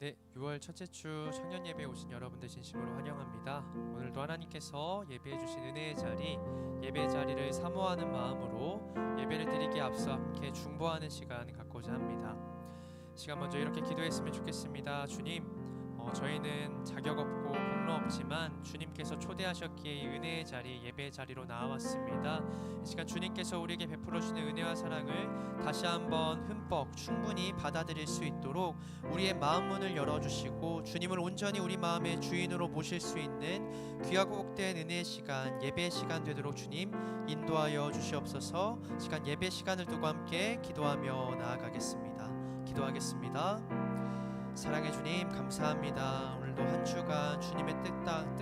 네, 6월 첫째 주 청년 예배에 오신 여러분들 진심으로 환영합니다. 오늘도 하나님께서 예배해 주신 은혜의 자리, 예배의 자리를 사모하는 마음으로 예배를 드리기에 앞서 함께 중보하는 시간 갖고자 합니다. 시간 먼저 이렇게 기도했으면 좋겠습니다. 주님, 저희는 자격 없고 공로 없지만 주님께서 초대하셨기에 이 은혜의 자리, 예배의 자리로 나와왔습니다. 이 시간 주님께서 우리에게 베풀어 주시는 은혜와 사랑을 다시 한번 흠뻑 충분히 받아들일 수 있도록 우리의 마음 문을 열어주시고 주님을 온전히 우리 마음의 주인으로 모실 수 있는 귀하고 복된 은혜의 시간, 예배의 시간 되도록 주님 인도하여 주시옵소서. 시간 예배 시간을 두고 함께 기도하며 나아가겠습니다. 기도하겠습니다. 사랑의 주님, 감사합니다. 오늘도 한 주간 주님의 뜻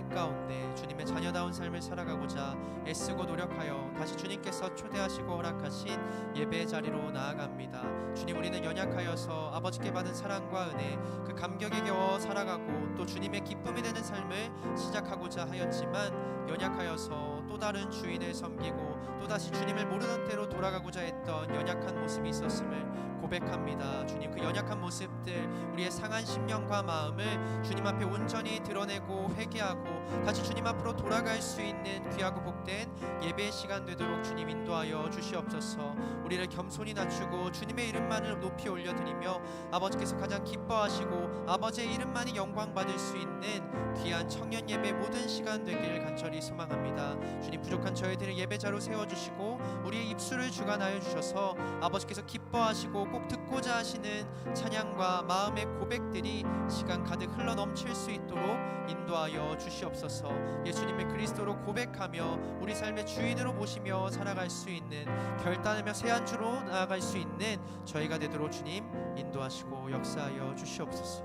가운데 주님의 자녀다운 삶을 살아가고자 애쓰고 노력하여 다시 주님께서 초대하시고 허락하신 예배의 자리로 나아갑니다. 주님, 우리는 연약하여서 아버지께 받은 사랑과 은혜, 그 감격에 겨워 살아가고 또 주님의 기쁨이 되는 삶을 시작하고자 하였지만 연약하여서 또 다른 주인을 섬기고 또다시 주님을 모르는 대로 돌아가고자 했던 연약한 모습이 있었음을 고백합니다. 주님, 그 연약한 모습들, 우리의 상한 심령과 마음을 주님 앞에 온전히 드러내고 회개하고 다시 주님 앞으로 돌아갈 수 있는 귀하고 복된 예배의 시간 되도록 주님 인도하여 주시옵소서. 우리를 겸손히 낮추고 주님의 이름만을 높이 올려드리며 아버지께서 가장 기뻐하시고 아버지의 이름만이 영광 받을 수 있는 귀한 청년 예배 모든 시간 되기를 간절히 소망합니다. 주님, 부족한 저희들을 예배자로 세워주시고 우리의 입술을 주관하여 주셔서 아버지께서 기뻐하시고 꼭 듣고자 하시는 찬양과 마음의 고백들이 시간 가득 흘러 넘칠 수 있도록 인도하여 주시옵소서. 예수님의 그리스도로 고백하며 우리 삶의 주인으로 모시며 살아갈 수 있는, 결단하며 새 한 주로 나아갈 수 있는 저희가 되도록 주님 인도하시고 역사하여 주시옵소서.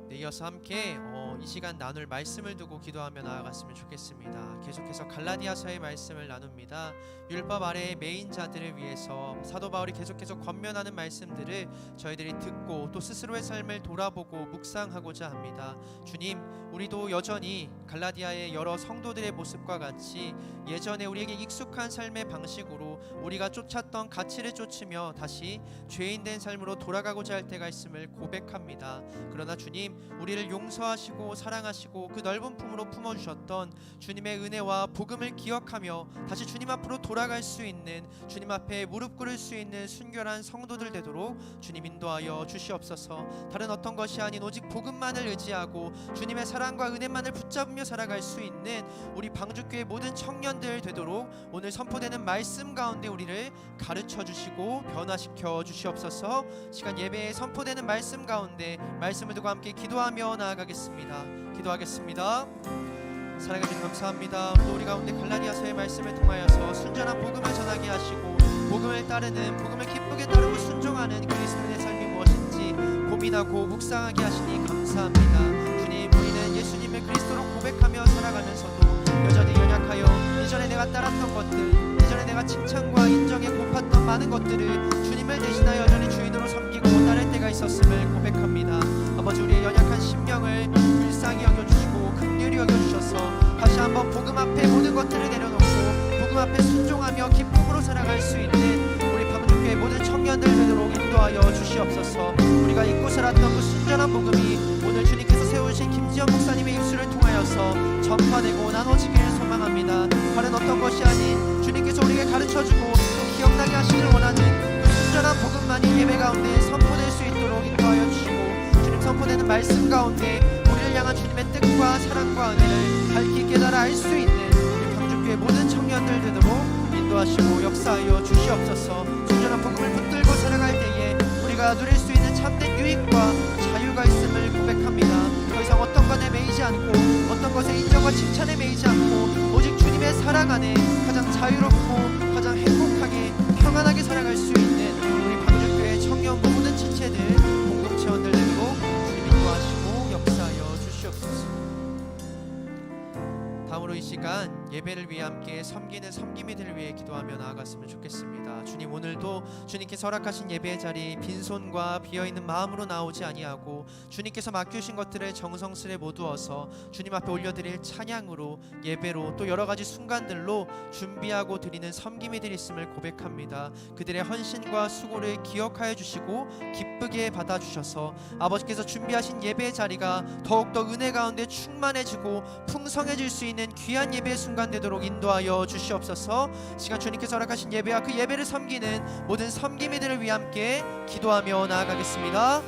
네, 이어서 함께 이 시간 나눌 말씀을 두고 기도하며 나아갔으면 좋겠습니다. 계속해서 갈라디아서의 말씀을 나눕니다. 율법 아래의 메인 자들을 위해서 사도 바울이 계속해서 권면하는 말씀들을 저희들이 듣고 또 스스로의 삶을 돌아보고 묵상하고자 합니다. 주님, 우리도 여전히 갈라디아의 여러 성도들의 모습과 같이 예전에 우리에게 익숙한 삶의 방식으로 우리가 쫓았던 가치를 쫓으며 다시 죄인된 삶으로 돌아가고자 할 때가 있음을 고백합니다. 그러나 주님, 우리를 용서하시고 사랑하시고 그 넓은 품으로 품어주셨던 주님의 은혜와 복음을 기억하며 다시 주님 앞으로 돌아갈 수 있는, 주님 앞에 무릎 꿇을 수 있는 순결한 성도들 되도록 주님 인도하여 주시옵소서. 다른 어떤 것이 아닌 오직 복음만을 의지하고 주님의 사랑과 은혜만을 붙잡으며 살아갈 수 있는 우리 방주교회 모든 청년들 되도록 오늘 선포되는 말씀 가운데 우리를 가르쳐 주시고 변화시켜 주시옵소서. 시간 예배에 선포되는 말씀 가운데 말씀을 두고 함께 기도하며 나아가겠습니다. 기도하겠습니다. 사랑해 주님 감사합니다. 또 우리 가운데 갈라디아서의 말씀을 통하여서 순전한 복음을 전하게 하시고 복음을 따르는, 복음을 기쁘게 따르고 순종하는 그리스도인의 삶이 무엇인지 고민하고 묵상하게 하시니 감사합니다. 주님, 우리는 예수님의 그리스도로 고백하며 살아가면서도 여전히 연약하여 이전에 내가 따랐던 것들, 이전에 내가 칭찬과 인정에 고팠던 많은 것들을 주님을 대신하여 여전히 주인으로 섬기고 따를 때가 있었음을 고백합니다. 아버지, 우리의 연약한 심령을 불쌍히 여겨주시고 긍휼히 여겨주셔서 다시 한번 복음 앞에 모든 것들을 내려놓고 복음 앞에 순종하며 기쁨으로 살아갈 수 있는 우리 방주교회 모든 청년들 되도록 인도하여 주시옵소서. 우리가 잊고 살았던 그 순전한 복음이 오늘 주님께서 세우신 김지영 목사님의 입술을 통하여서 전파되고 나눠지기를 소망합니다. 다른 어떤 것이 아닌 주님께서 우리에게 가르쳐주고 또 기억나게 하시길 원하는 그 순전한 복음만이 예배 가운데 선포될 수 있도록 인도하여 주시고 주님 선포되는 말씀 가운데 우리를 향한 주님의 뜻과 사랑과 은혜를 밝히 깨달아 알 수 있는 우리 방주교회 모든 청년들 되도록 인도하시고 역사하여 주시옵소서. 순전한 복음을 붙들고 살아갈 때에 우리가 누릴 수 있는 참된 유익과 자유가 있음을 고백합니다. 더 이상 어떤 것에 매이지 않고 어떤 것의 인정과 칭찬에 매이지 않고 오직 주님의 사랑 안에 가장 자유롭고 가장 행복하게 평안하게 살아갈 수 있는 우리 방주교회 청년 모든 지체들, 공동체원들 되도록 주님 인도하시고 역사하여 주시옵소서. 다음으로 이 시간 예배를 위해 함께 섬기는 섬김이들을 위해 기도하며 나아갔으면 좋겠습니다. 주님, 오늘도 주님께서 허락하신 예배의 자리 빈손과 비어있는 마음으로 나오지 아니하고 주님께서 맡겨주신 것들을 정성스레 모두어서 주님 앞에 올려드릴 찬양으로, 예배로, 또 여러가지 순간들로 준비하고 드리는 섬김이들이 있음을 고백합니다. 그들의 헌신과 수고를 기억하여 주시고 기쁘게 받아주셔서 아버지께서 준비하신 예배의 자리가 더욱더 은혜 가운데 충만해지고 풍성해질 수 있는 귀한 예배의 순간 되도록 인도하여 주시옵소서. 시간 주님께서 허락하신 예배와 그 예배를 섬기는 모든 섬김이들을 위해 함께 기도하며 나아가겠습니다.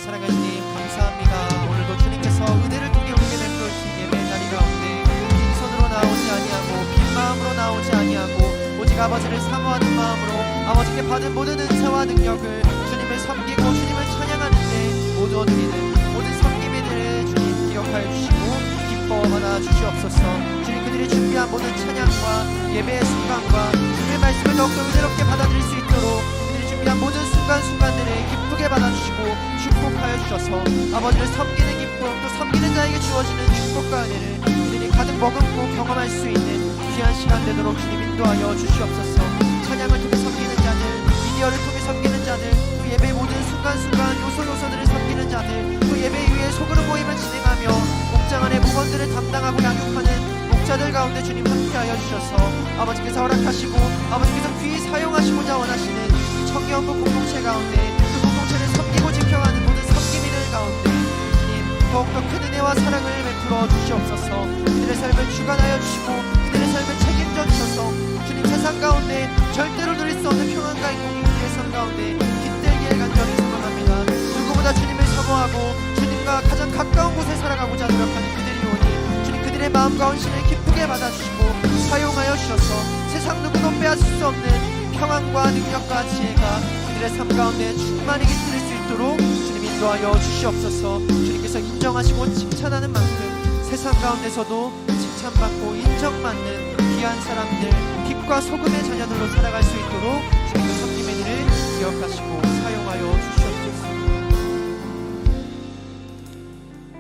사랑하는 주님, 감사합니다. 오늘도 주님께서 은혜를 통해 우리에게 베풀어주신 예배의 자리 가운데 빈손으로 나오지 아니하고 빈 마음으로 나오지 아니하고 오직 아버지를 사모하는 마음으로 아버지께 받은 모든 은사와 능력을 주님을 섬기고 주님을 찬양하는데 모두 드리는 모든 섬김이들을 주님 기억하여 주시고 기뻐 받아 주시옵소서. 주님, 그들이 준비한 모든 찬양과 예배의 순간과 주님의 말씀을 더욱더 은혜롭게 받아들일 수 있도록 그들이 준비한 모든 순간순간들을 기쁘게 받아주시고 축복하여 주셔서 아버지를 섬기는 기쁨, 또 섬기는 자에게 주어지는 축복과 은혜를 그들이 가득 머금고 경험할 수 있는 귀한 시간 되도록 주님 인도하여 주시옵소서. 찬양을 통해 섬기는 자들, 미디어를 통해 섬기는 자들, 또 예배의 모든 순간순간 요소요소들을 섬기는 자들, 또 예배 위에 소그룹 모임을 진행하며 목장 안에 목원들을 담당하고 양육하는 목자들 가운데 주님 함께하여 주셔서 아버지께서 허락하시고 아버지께서 귀히 사용하시고자 원하시는 이 청년부 공동체 가운데 그 공동체를 섬기고 지켜가는 모든 섬김이들 가운데 주님 더욱더 큰 은혜와 사랑을 베풀어 주시옵소서. 그들의 삶을 주관하여 주시고 그들의 삶을 책임져 주셔서 주님 세상 가운데 절대로 누릴 수 없는 평안과 행복이 그들의 삶 가운데 깃들기를 간절히 소망합니다. 누구보다 주님을 사모하고 주님과 가장 가까운 곳에 살아가고자 노력하는 그들이 오니 주님 그들의 마음과 헌신을 기쁘게 받아주시고 사용하여 주셔서 세상 누구도 빼앗을 수 없는 평안과 능력과 지혜가 그들의 삶 가운데 충만히 깃들 수 있도록 주님 인도하여 주시옵소서. 주님께서 인정하시고 칭찬하는 만큼 세상 가운데서도 칭찬받고 인정받는 귀한 사람들, 빛과 소금의 자녀들로 살아갈 수 있도록 주님의 섬김의 일을 기억하시고 사용하여 주시옵소서.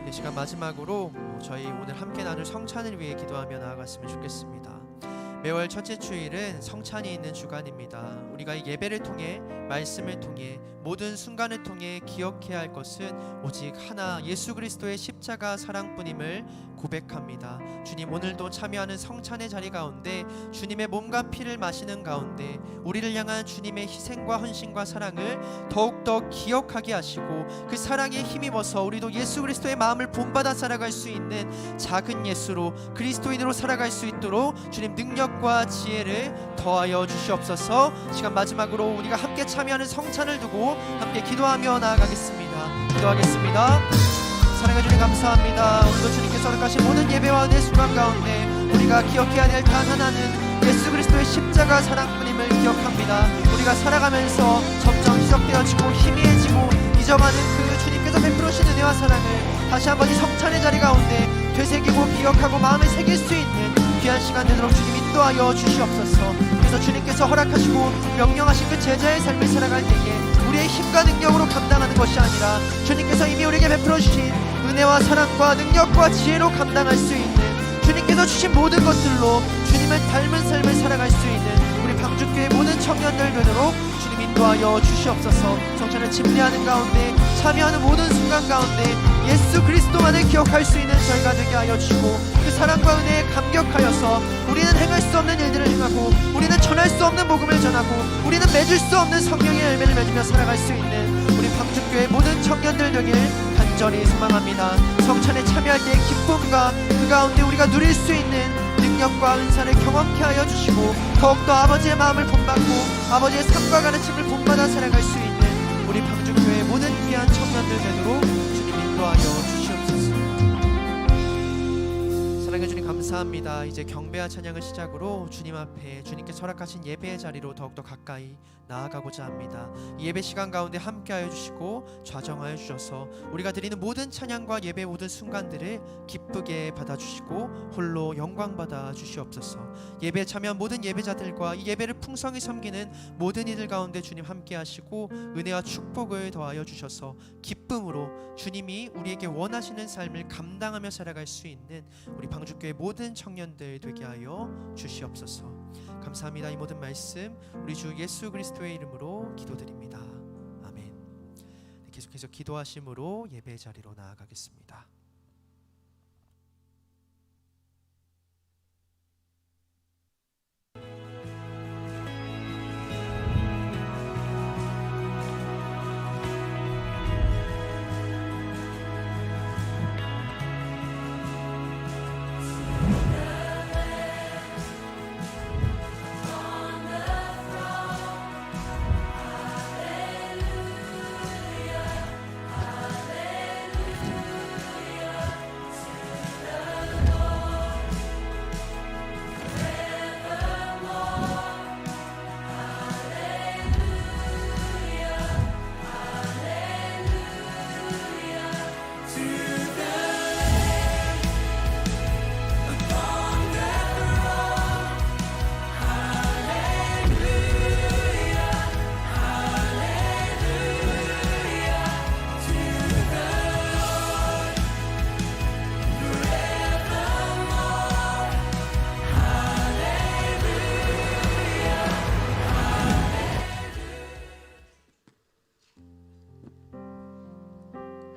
이 시간 마지막으로 저희 오늘 함께 나눌 성찬을 위해 기도하며 나아갔으면 좋겠습니다. 매월 첫째 주일은 성찬이 있는 주간입니다. 우리가 이 예배를 통해 말씀을 통해 모든 순간을 통해 기억해야 할 것은 오직 하나 예수 그리스도의 십자가 사랑뿐임을 고백합니다. 주님, 오늘도 참여하는 성찬의 자리 가운데 주님의 몸과 피를 마시는 가운데 우리를 향한 주님의 희생과 헌신과 사랑을 더욱더 기억하게 하시고 그 사랑에 힘입어서 우리도 예수 그리스도의 마음을 본받아 살아갈 수 있는 작은 예수로 그리스도인으로 살아갈 수 있도록 주님 능력과 지혜를 더하여 주시옵소서. 시간 마지막으로 우리가 함께 참여하는 성찬을 두고 함께 기도하며 나아가겠습니다. 기도하겠습니다. 사랑해 주님 감사합니다. 오늘도 주님께서 허락하신 모든 예배와 은혜 순간 가운데 우리가 기억해야 될 단 하나는 예수 그리스도의 십자가 사랑뿐임을 기억합니다. 우리가 살아가면서 점점 희석되어지고 희미해지고 잊어가는 그 주님께서 베풀어주신 은혜와 사랑을 다시 한번 이 성찬의 자리 가운데 되새기고 기억하고 마음에 새길 수 있는 귀한 시간 되도록 주님 인도하여 주시옵소서. 그래서 주님께서 허락하시고 명령하신 그 제자의 삶을 살아갈 때에 우리의 힘과 능력으로 감당하는 것이 아니라 주님께서 이미 우리에게 베풀어 주신 은혜와 사랑과 능력과 지혜로 감당할 수 있는 주님께서 주신 모든 것들로 주님을 닮은 삶을 살아갈 수 있는 우리 방주교회 모든 청년들 되도록 주님 인도하여 주시옵소서. 성찬을 집례하는 가운데 참여하는 모든 순간 가운데 예수 그리스도만을 기억할 수 있는 저희가 되게 하여 주시고 그 사랑과 은혜에 감격하여서 우리는 행할 수 없는 일들을 행하고 우리는 전할 수 없는 복음을 전하고 우리는 맺을 수 없는 성령의 열매를 맺으며 살아갈 수 있는 우리 방주교회 모든 청년들 되길 간절히 소망합니다. 성찬에 참여할 때의 기쁨과 그 가운데 우리가 누릴 수 있는 능력과 은사를 경험케 하여 주시고 더욱더 아버지의 마음을 본받고 아버지의 삶과 가르침을 본받아 살아갈 수 있는 우리 방주교회 모든 귀한 청년들 되도록 주님 인도하여 주시옵소서. 사랑해 주님 감사합니다. 이제 경배와 찬양을 시작으로 주님 앞에 주님께서 허락하신 예배의 자리로 더욱더 가까이 나아가고자 합니다. 이 예배 시간 가운데 함께하여 주시고 좌정하여 주셔서 우리가 드리는 모든 찬양과 예배 모든 순간들을 기쁘게 받아주시고 홀로 영광받아 주시옵소서. 예배에 참여한 모든 예배자들과 이 예배를 풍성히 섬기는 모든 이들 가운데 주님 함께하시고 은혜와 축복을 더하여 주셔서 기쁨으로 주님이 우리에게 원하시는 삶을 감당하며 살아갈 수 있는 우리 방주교회 모든 청년들 되게 하여 주시옵소서. 감사합니다. 이 모든 말씀 우리 주 예수 그리스도의 이름으로 기도드립니다. 아멘. 계속해서 기도하심으로 예배 자리로 나아가겠습니다.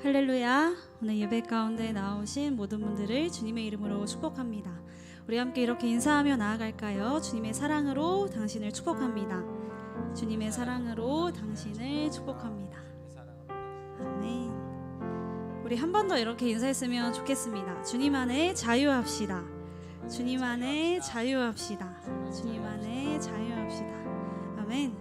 할렐루야. 오늘 예배 가운데 나오신 모든 분들을 주님의 이름으로 축복합니다. 우리 함께 이렇게 인사하며 나아갈까요? 주님의 사랑으로 당신을 축복합니다. 주님의 사랑으로 당신을 축복합니다. 아멘. 우리 한 번 더 이렇게 인사했으면 좋겠습니다. 주님 안에 자유합시다. 주님 안에 자유합시다. 주님 안에 자유합시다. 아멘.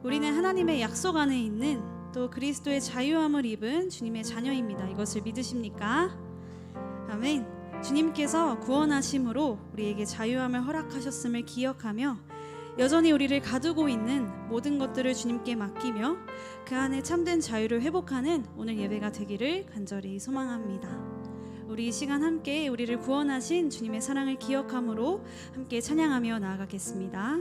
우리는 하나님의 약속 안에 있는 또 그리스도의 자유함을 입은 주님의 자녀입니다. 이것을 믿으십니까? 아멘. 주님께서 구원하심으로 우리에게 자유함을 허락하셨음을 기억하며 여전히 우리를 가두고 있는 모든 것들을 주님께 맡기며 그 안에 참된 자유를 회복하는 오늘 예배가 되기를 간절히 소망합니다. 우리 이 시간 함께 우리를 구원하신 주님의 사랑을 기억함으로 함께 찬양하며 나아가겠습니다.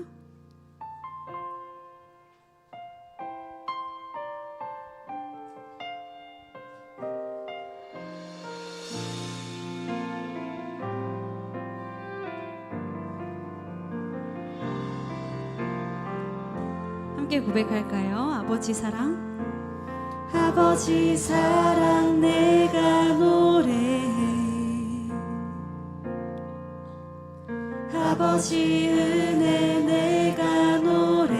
함께 고백할까요? 아버지 사랑, 아버지 사랑 내가 노래해. 아버지 은혜 내가 노래해.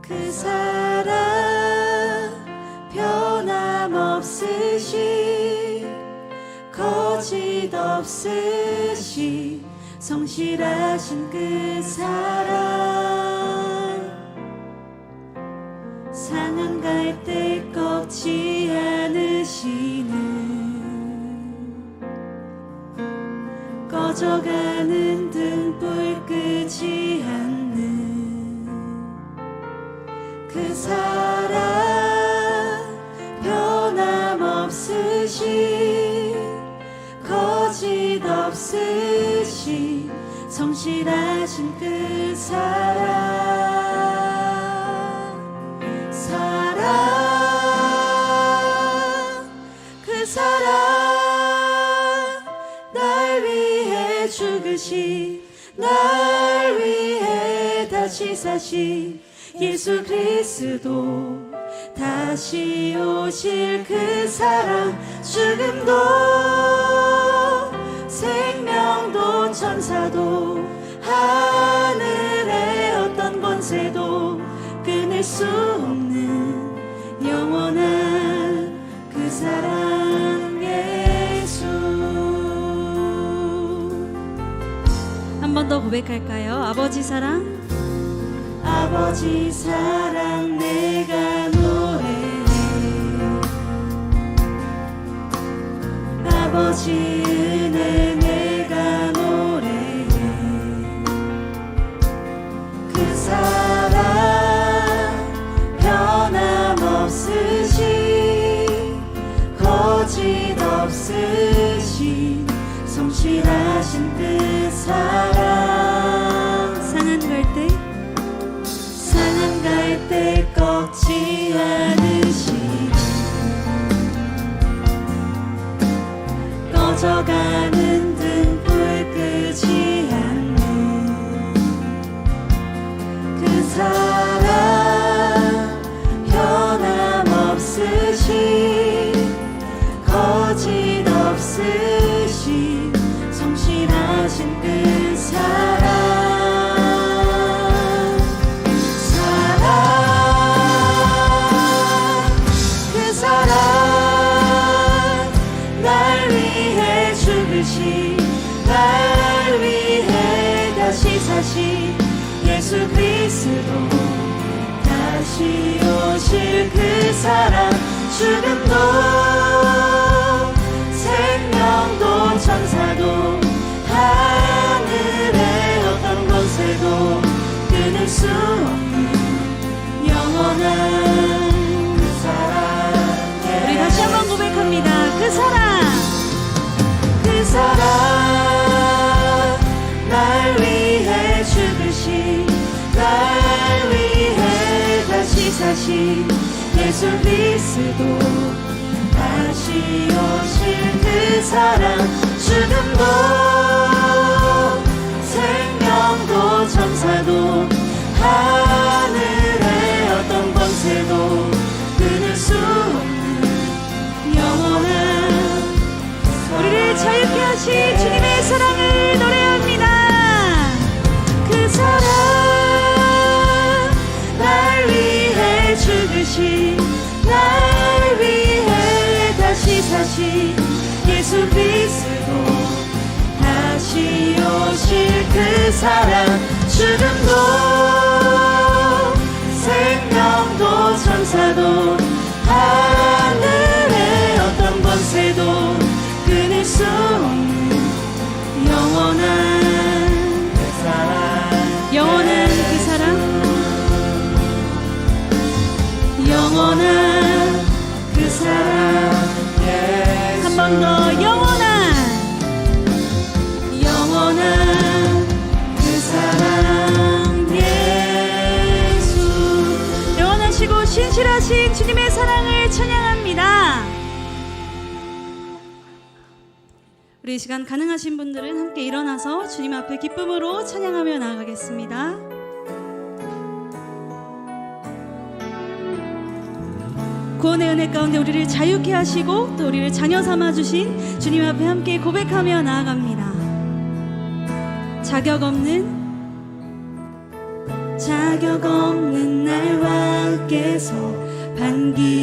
그 사랑 변함없으시 거짓 없으시 성실하신 그 사랑 상한 갈 때 꺾지 않으시는 꺼져가는 등불 끄지 않는 그 사랑 변함없으시 거짓 없으시 성실하신 그 사랑 그 사랑 날 위해 죽으시 날 위해 다시 사시 예수 그리스도 다시 오실 그 사랑 죽음도 생명도 천사도 하늘의 어떤 권세도 끊을 수 없는 영원한 그 사랑 예수. 한 번 더 고백할까요? 아버지 사랑, 아버지 사랑 내가 노래해. 아버지 은혜 내가 노래해. 그 사랑 변함없으시 거짓 없으시 성실하신 그 사랑 상한 갈 때 꺾지 않으시 죽음도 생명도 천사도 하늘의 어떤 권세도 끊을 수 없는 영원한 그 사랑. 우리 다시 한번 고백합니다. 그 사랑, 그 사랑, 날 위해 죽으신, 날 위해 다시 사신 예수 그리스도, 다시 오실 그 사랑. 죽음도 생명도 천사도 하늘의 어떤 권세도 끊을 수 없는 영원한 우리를 자유케 하신 주님의 사랑을 노래합니다. 그 사랑, 날 위해 죽으신, 날 위해 다시 사신 예수 그리스도, 다시 오실 그 사랑. 죽음도 생명도 천사도 하늘의 어떤 권세도 끊을 수 없는 영원한 그 사랑. 영원한 그 사랑, 영원한 그 사랑. 한 번 더 영원한 그 사랑. 예수. 영원하시고 신실하신 주님의 사랑을 찬양합니다. 우리 이 시간 가능하신 분들은 함께 일어나서 주님 앞에 기쁨으로 찬양하며 나아가겠습니다. 구원의 은혜 가운데 우리를 자유케 하시고 또 우리를 자녀 삼아 주신 주님 앞에 함께 고백하며 나아갑니다. 자격 없는 날 왕께서 반기시네.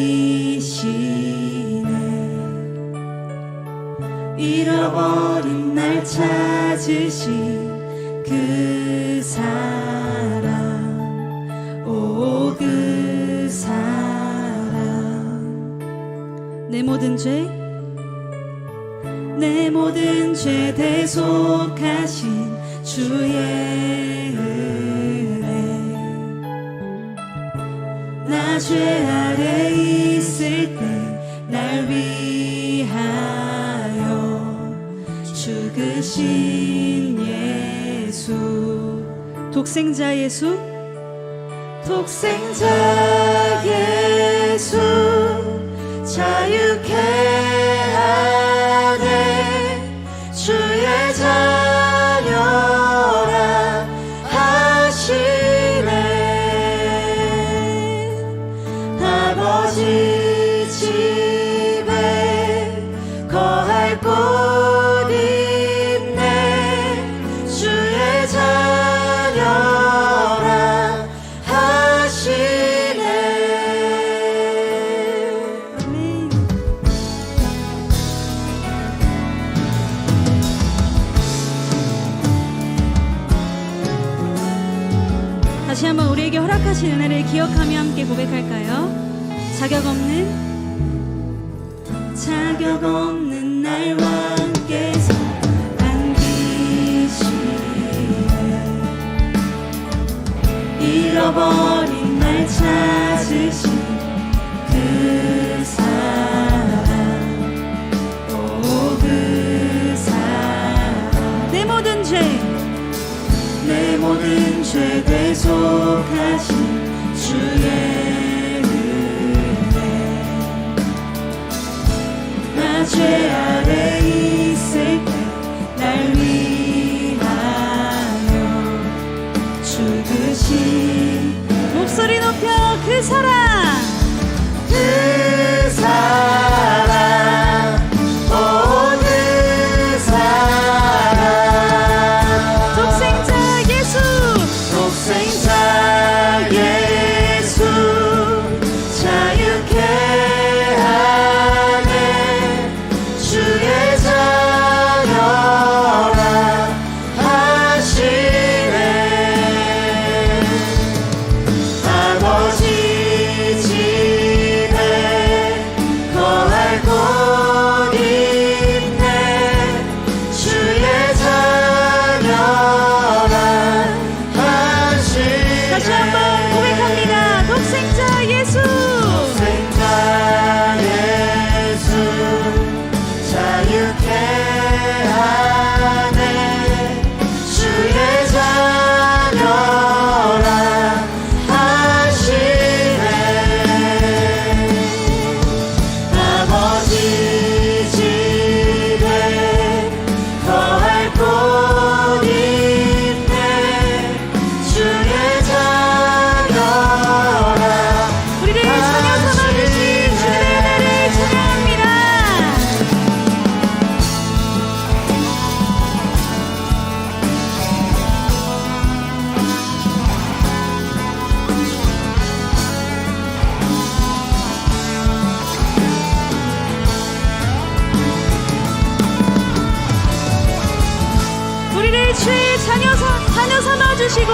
잃어버린 날 찾으신 그 사랑, 오 그 사랑. 내 모든 죄 대속하신 주의 은혜, 나 죄 아래 있을 때 날 위하여 죽으신 예수, 독생자 예수, 자유케 하네. 주의 자녀라 하시네. 아버지 집에 거할 곳 있네. 주의 자녀라 하시네. 다시 한번 우리에게 허락하신 은혜를 기억하며 함께 고백할까요? 자격 없는 날 왕께서 안기시네. 잃어버린 날 찾으신 그 사랑, 오 그 사랑. 내 모든 죄 대속하신 주의 은혜, 나 죄 아래 있을 때 날 위하여 죽으신, 목소리 높여 그 사랑, 그 사랑, 오 그 사랑. 독생자 예수, 자유케 하네. 주의 자녀라 하시네. 아버지 집에 자녀 삼아주시고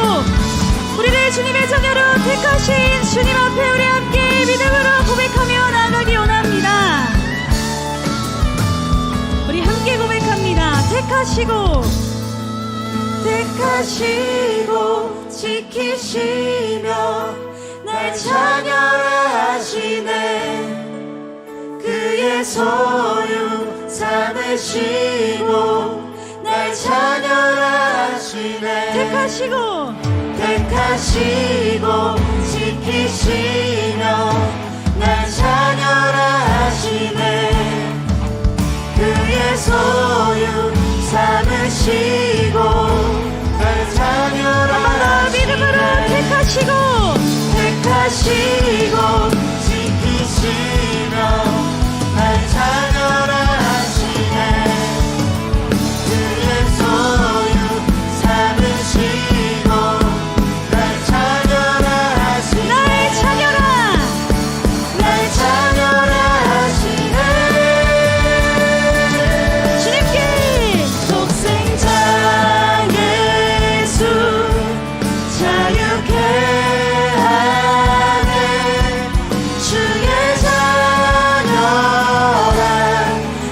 우리를 주님의 자녀로 택하신 주님 앞에 우리 함께 믿음으로 고백하며 나아가기 원합니다. 우리 함께 고백합니다. 택하시고 지키시며 날 자녀라 하시네. 그의 소유 삼으시고 날 자녀라 하시네. 택하시고 지키시며 날 자녀라 하시네. 그의 소유 삼으시고 날 자녀라 하시네. 믿음으로 택하시고 지키시며 날 자녀라 하시네. 그의 소유 삼으시고 날 자녀라 하시네. 날 자녀라 하시네. 주님께 독생자 예수 자유케 하네. 주의 자녀라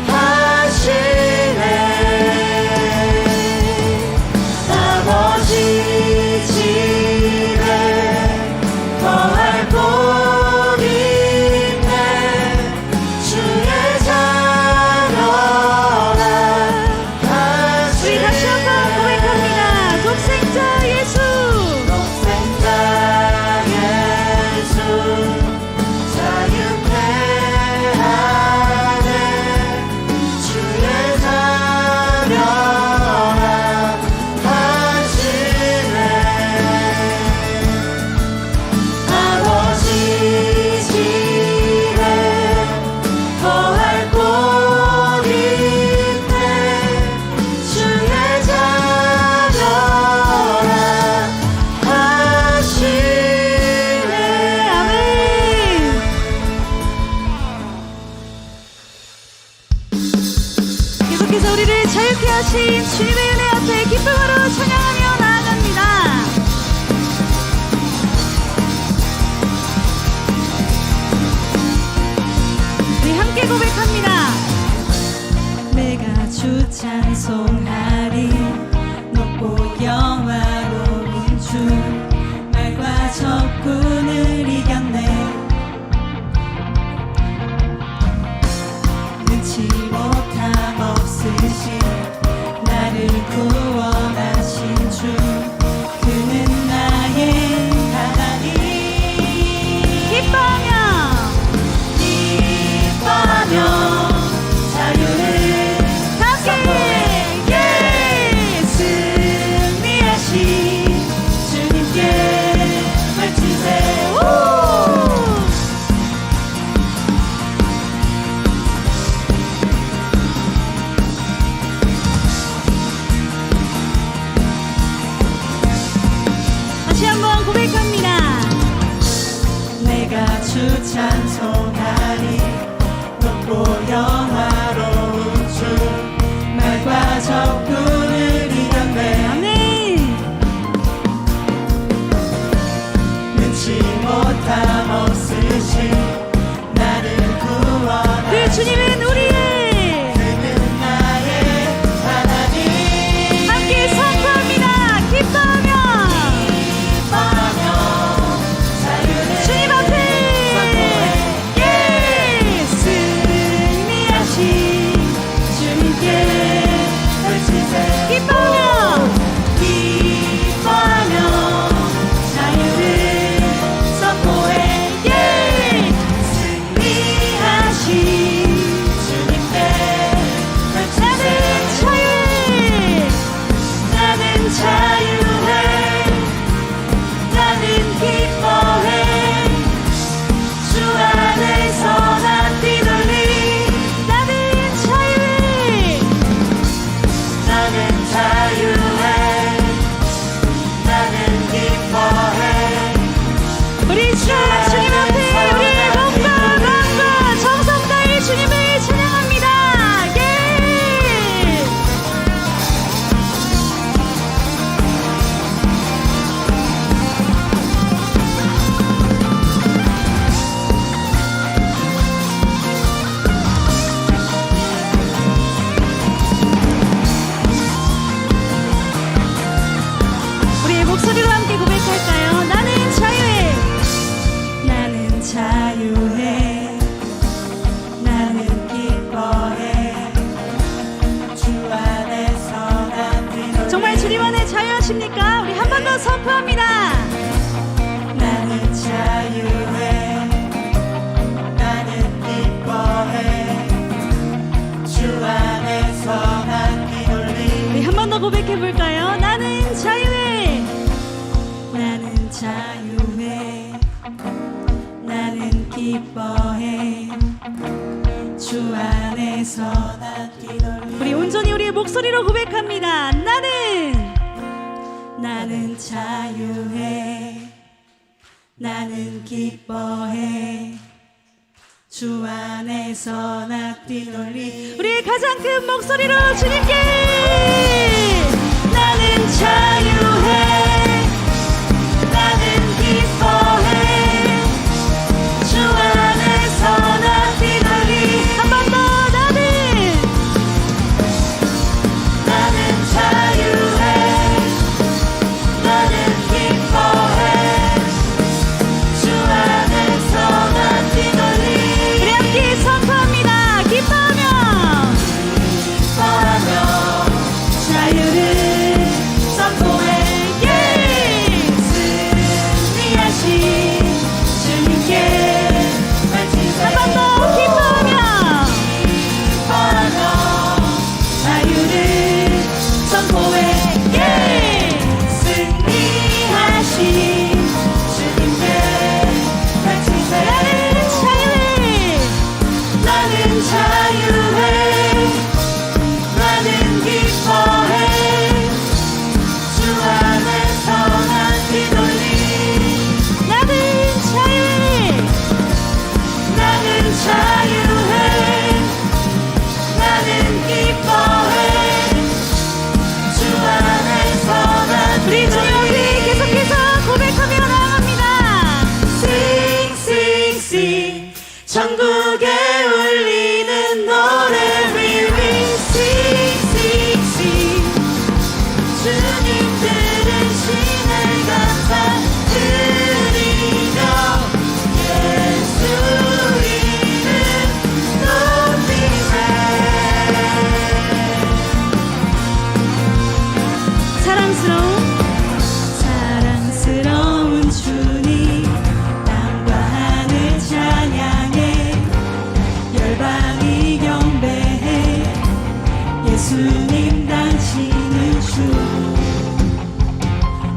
하시네. 아버지 집에 거할 곳 있네. 주의 자녀라 하시네. 우리 다시 한번 고백합니다. 독생자 예수 자유케 하네. 주의 자녀라 하시네. 아버지 집에 거할 곳 있네. 주의 자녀라 하시네. 아멘. 계속해서 우리를 자유케 하신 주님의 은혜 앞에 기쁨으로 찬양하며 나아갑니다. 우리 함께 고백합니다. 내가 주 찬송하리. 높고 영화로운 주 말과 적군을 이겼네. 능치 못함 없으신 나를 구원하신 주 그는 나의 하나님. 기뻐하며 자유를 함께 승리하신 주님께 외치세요. 다시 한번 고백합니다. 내가 주 찬송하리. 높고 영화로운 주 말과 적군을 이겼네. 아멘. 능치 못함 없으신 나를 구원하신 그 주님은 우리의 그는 나의 하나님. 함께 선포합니다. 기뻐하며 자유를 주님 앞에 승리하신 주님께 외치세요. 기뻐하며 자유를 선포해. 기뻐해 주 안에서 난 뛰놀리. 우리 온전히 우리의 목소리로 고백합니다. 나는 자유해 나는 기뻐해 주 안에서 나 뛰놀리. 우리의 가장 큰 목소리로 주님께 나는 자유해 나는 기뻐해 주 안에서 나 뛰놀리. 한 번 더 나는 자유해 나는 기뻐해 주 안에서 나 뛰놀리. 우리 함께 선포합니다. 기뻐하며 자유를 선포해. 승리하신 주님께 한 번 더 기뻐하며 자유를 선포해. 승리하신 주님께 외치세. 나는 자유해 나는 기뻐해 주 안에서 난 뛰놀리. 나는 자유해 나는 자유해 나는 기뻐해 주 안에서 난 우리 주님 앞에 계속해서 고백하며 나아갑니다. 싱싱싱 전국에 울리는 노래 위위. 싱싱싱 주님 들으시는 감사 드리며 예수 이름 높이세. 사랑스러운 주님 땅과 하늘 찬양해 열방이 경배해 예수님 당신은 주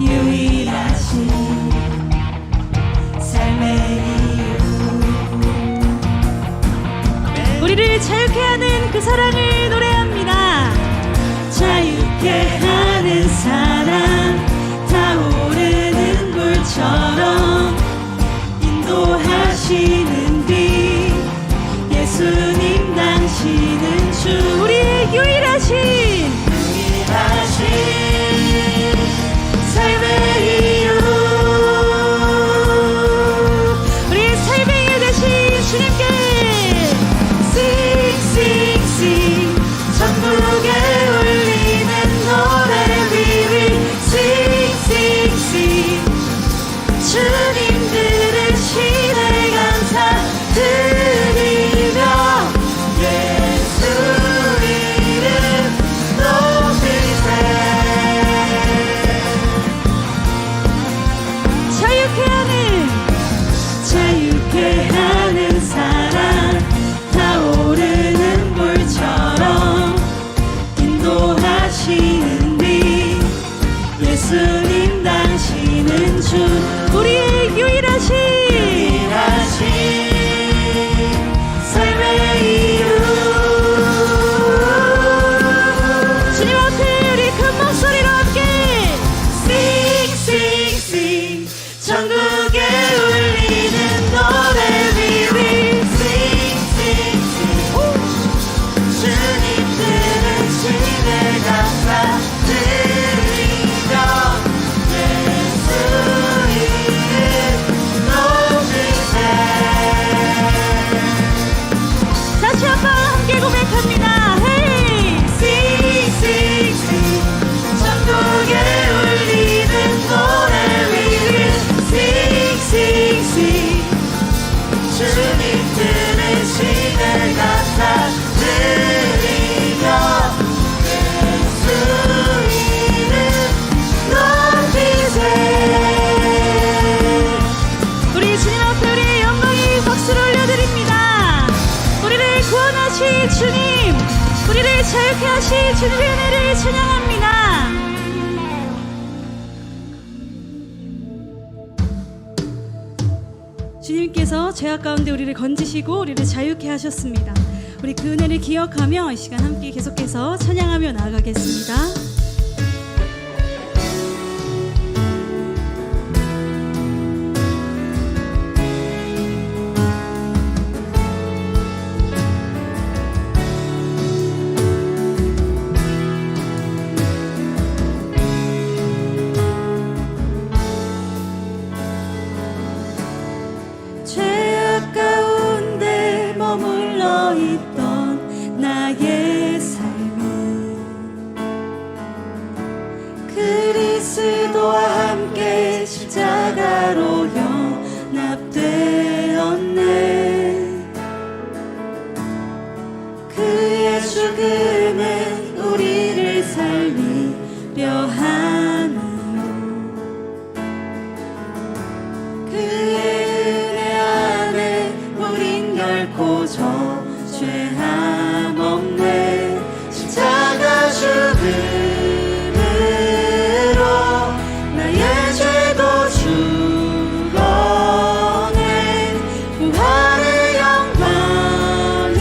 유일하신 삶의 이유. 우리를 자유케 하는 그 사랑을 노래합니다. 자유케 하는 사랑 타오르는 물처럼 인도하시는 빛 예수님 당신은 주 우리의 유일하신 삶의 이유. 우리의 삶의 이유 되신 주님께 싱싱싱 전국에 울리는 노래 위위. 싱싱싱 주님 들으시네 감사 드리며 예수 이름 높이세. 자유케 하는 사랑 타오르는 물처럼 인도하시는 빛 예수님 당신은 주 우리의 유일하신 삶의 이유. 주님 앞에 우리 큰 목소리로 함께 싱싱싱 전국에 울리는 노래 위위. 싱싱싱 주님 들으시네 감사 드리며 예수 이름 높이세. 다시 한번 함께 고백합니다. 헤이 싱싱싱 전국에 울리는 노래 위위. 싱싱싱 주님 들으시네 감사 드리며 예수 이름 높이세. 우리 주님 앞에 우리의 영광이 박수를 올려드립니다. 우리를 구원하신 주님, 우리를 자유케 하신 주님의 은혜를 찬양합니다. 주님께서 죄악 가운데 우리를 건지시고 우리를 자유케 하셨습니다. 우리 그 은혜를 기억하며 이 시간 함께 계속해서 찬양하며 나아가겠습니다. 죄악 가운데 머물러 있던 나의 삶이 그리스도와 함께 십자가로 연합되었네. 그의 죽음은 우리를 살리려 하는 결코 죄함 없네. 십자가 죽음으로 나의 죄도 죽어내. 부활의 영광으로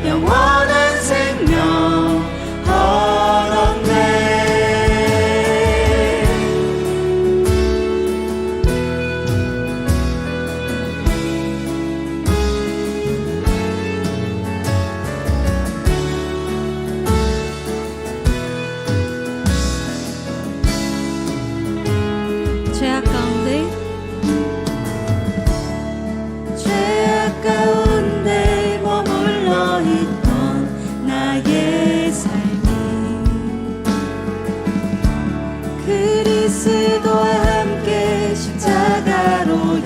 영원한 생명 얻었네. 죄악 가운데 머물러 있던 나의 삶이 그리스도와 함께 십자가로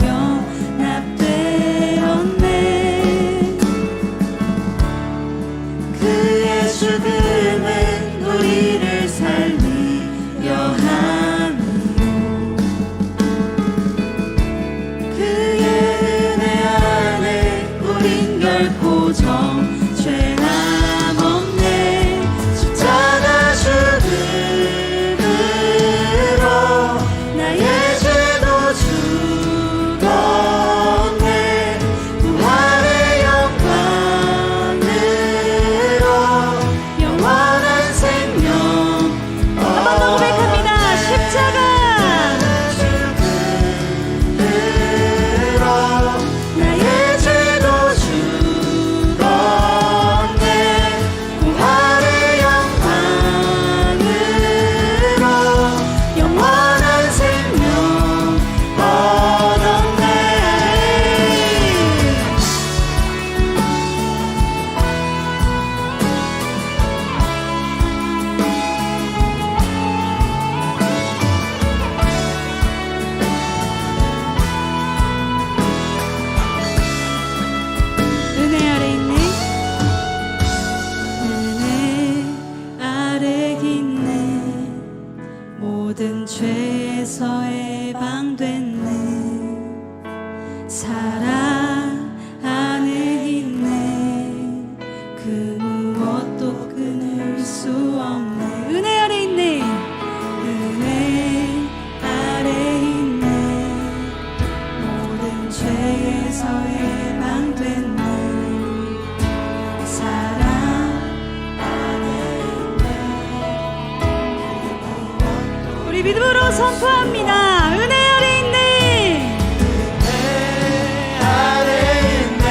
연합되었네. 그의 죽음은 우리를 살리려 하니 결코 죄함 없네. 십자가 죽음으로 나의 죄도 죽었네. 부활의 영광으로 영원한 생명 한번 더 고백합니다. 십자가 나의 죄도 죽었네. 부활의 영광으로 영원한 생명 얻었네. 은혜 아래 있네. 은혜 아래 있네. 모든 죄에서 해방됐네. 사랑 안에 있네. 그 무엇도 끊을 수 없네. 은혜 아래 있네. 은혜 아래 있네. 모든 죄에서 해방됐네. 사랑 안에 있네. 우리 믿음으로 선포합니다. 은혜 아래 있네. 은혜 아래 있네.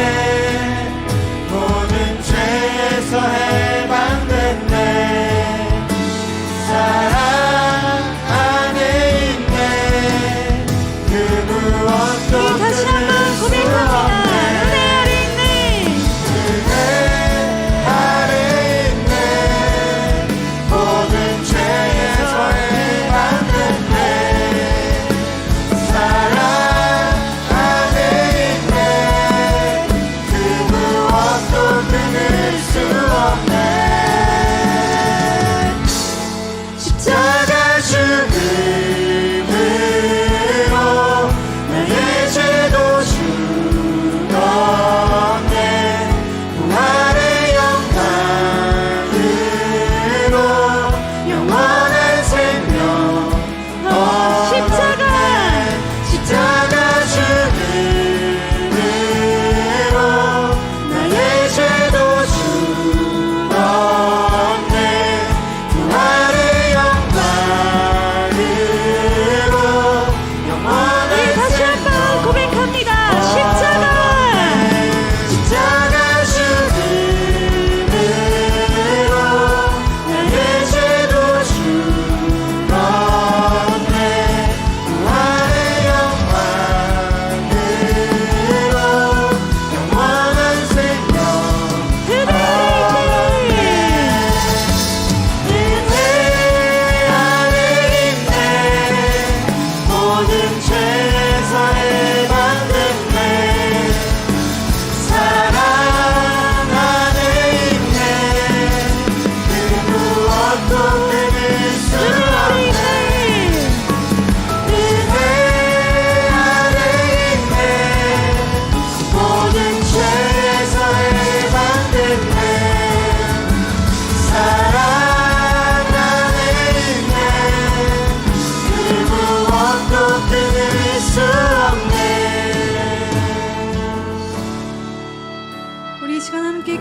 모든 죄에서 해방됐네. 사랑 안에 있네. 그 무엇도 우리 다시 한번 고백합니다. 은혜 아래 있네. 은혜 아래 있네. 모든 죄에서 해방됐네.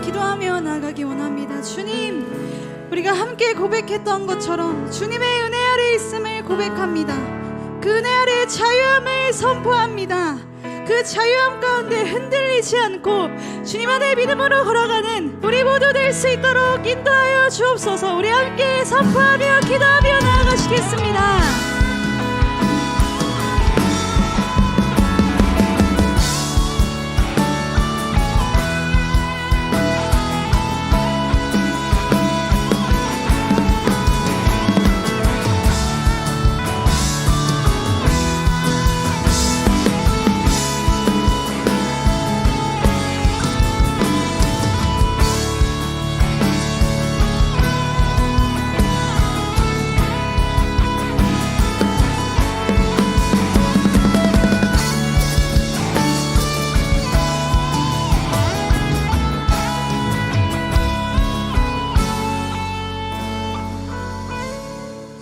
기도하며 나아가기 원합니다. 주님, 우리가 함께 고백했던 것처럼 주님의 은혜 아래 있음을 고백합니다. 그 은혜 아래 자유함을 선포합니다. 그 자유함 가운데 흔들리지 않고 주님 안에 믿음으로 걸어가는 우리 모두 될 수 있도록 인도하여 주옵소서. 우리 함께 선포하며 기도하며 나아가시겠습니다.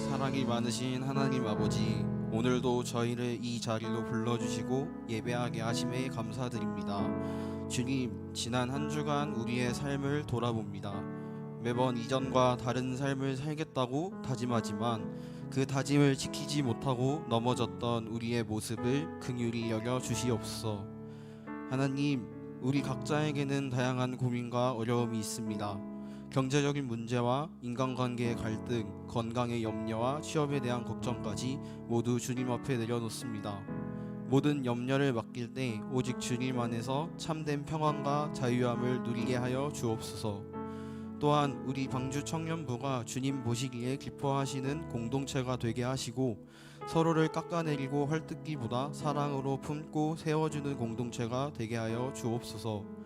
사랑이 많으신 하나님 아버지, 오늘도 저희를 이 자리로 불러주시고 예배하게 하심에 감사드립니다. 주님, 지난 한 주간 우리의 삶을 돌아봅니다. 매번 이전과 다른 삶을 살겠다고 다짐하지만 그 다짐을 지키지 못하고 넘어졌던 우리의 모습을 긍휼히 여겨 주시옵소서. 하나님, 우리 각자에게는 다양한 고민과 어려움이 있습니다. 경제적인 문제와 인간관계의 갈등, 건강의 염려와 취업에 대한 걱정까지 모두 주님 앞에 내려놓습니다. 모든 염려를 맡길 때 오직 주님 안에서 참된 평안과 자유함을 누리게 하여 주옵소서. 또한 우리 방주 청년부가 주님 보시기에 기뻐하시는 공동체가 되게 하시고 서로를 깎아내리고 헐뜯기보다 사랑으로 품고 세워주는 공동체가 되게 하여 주옵소서.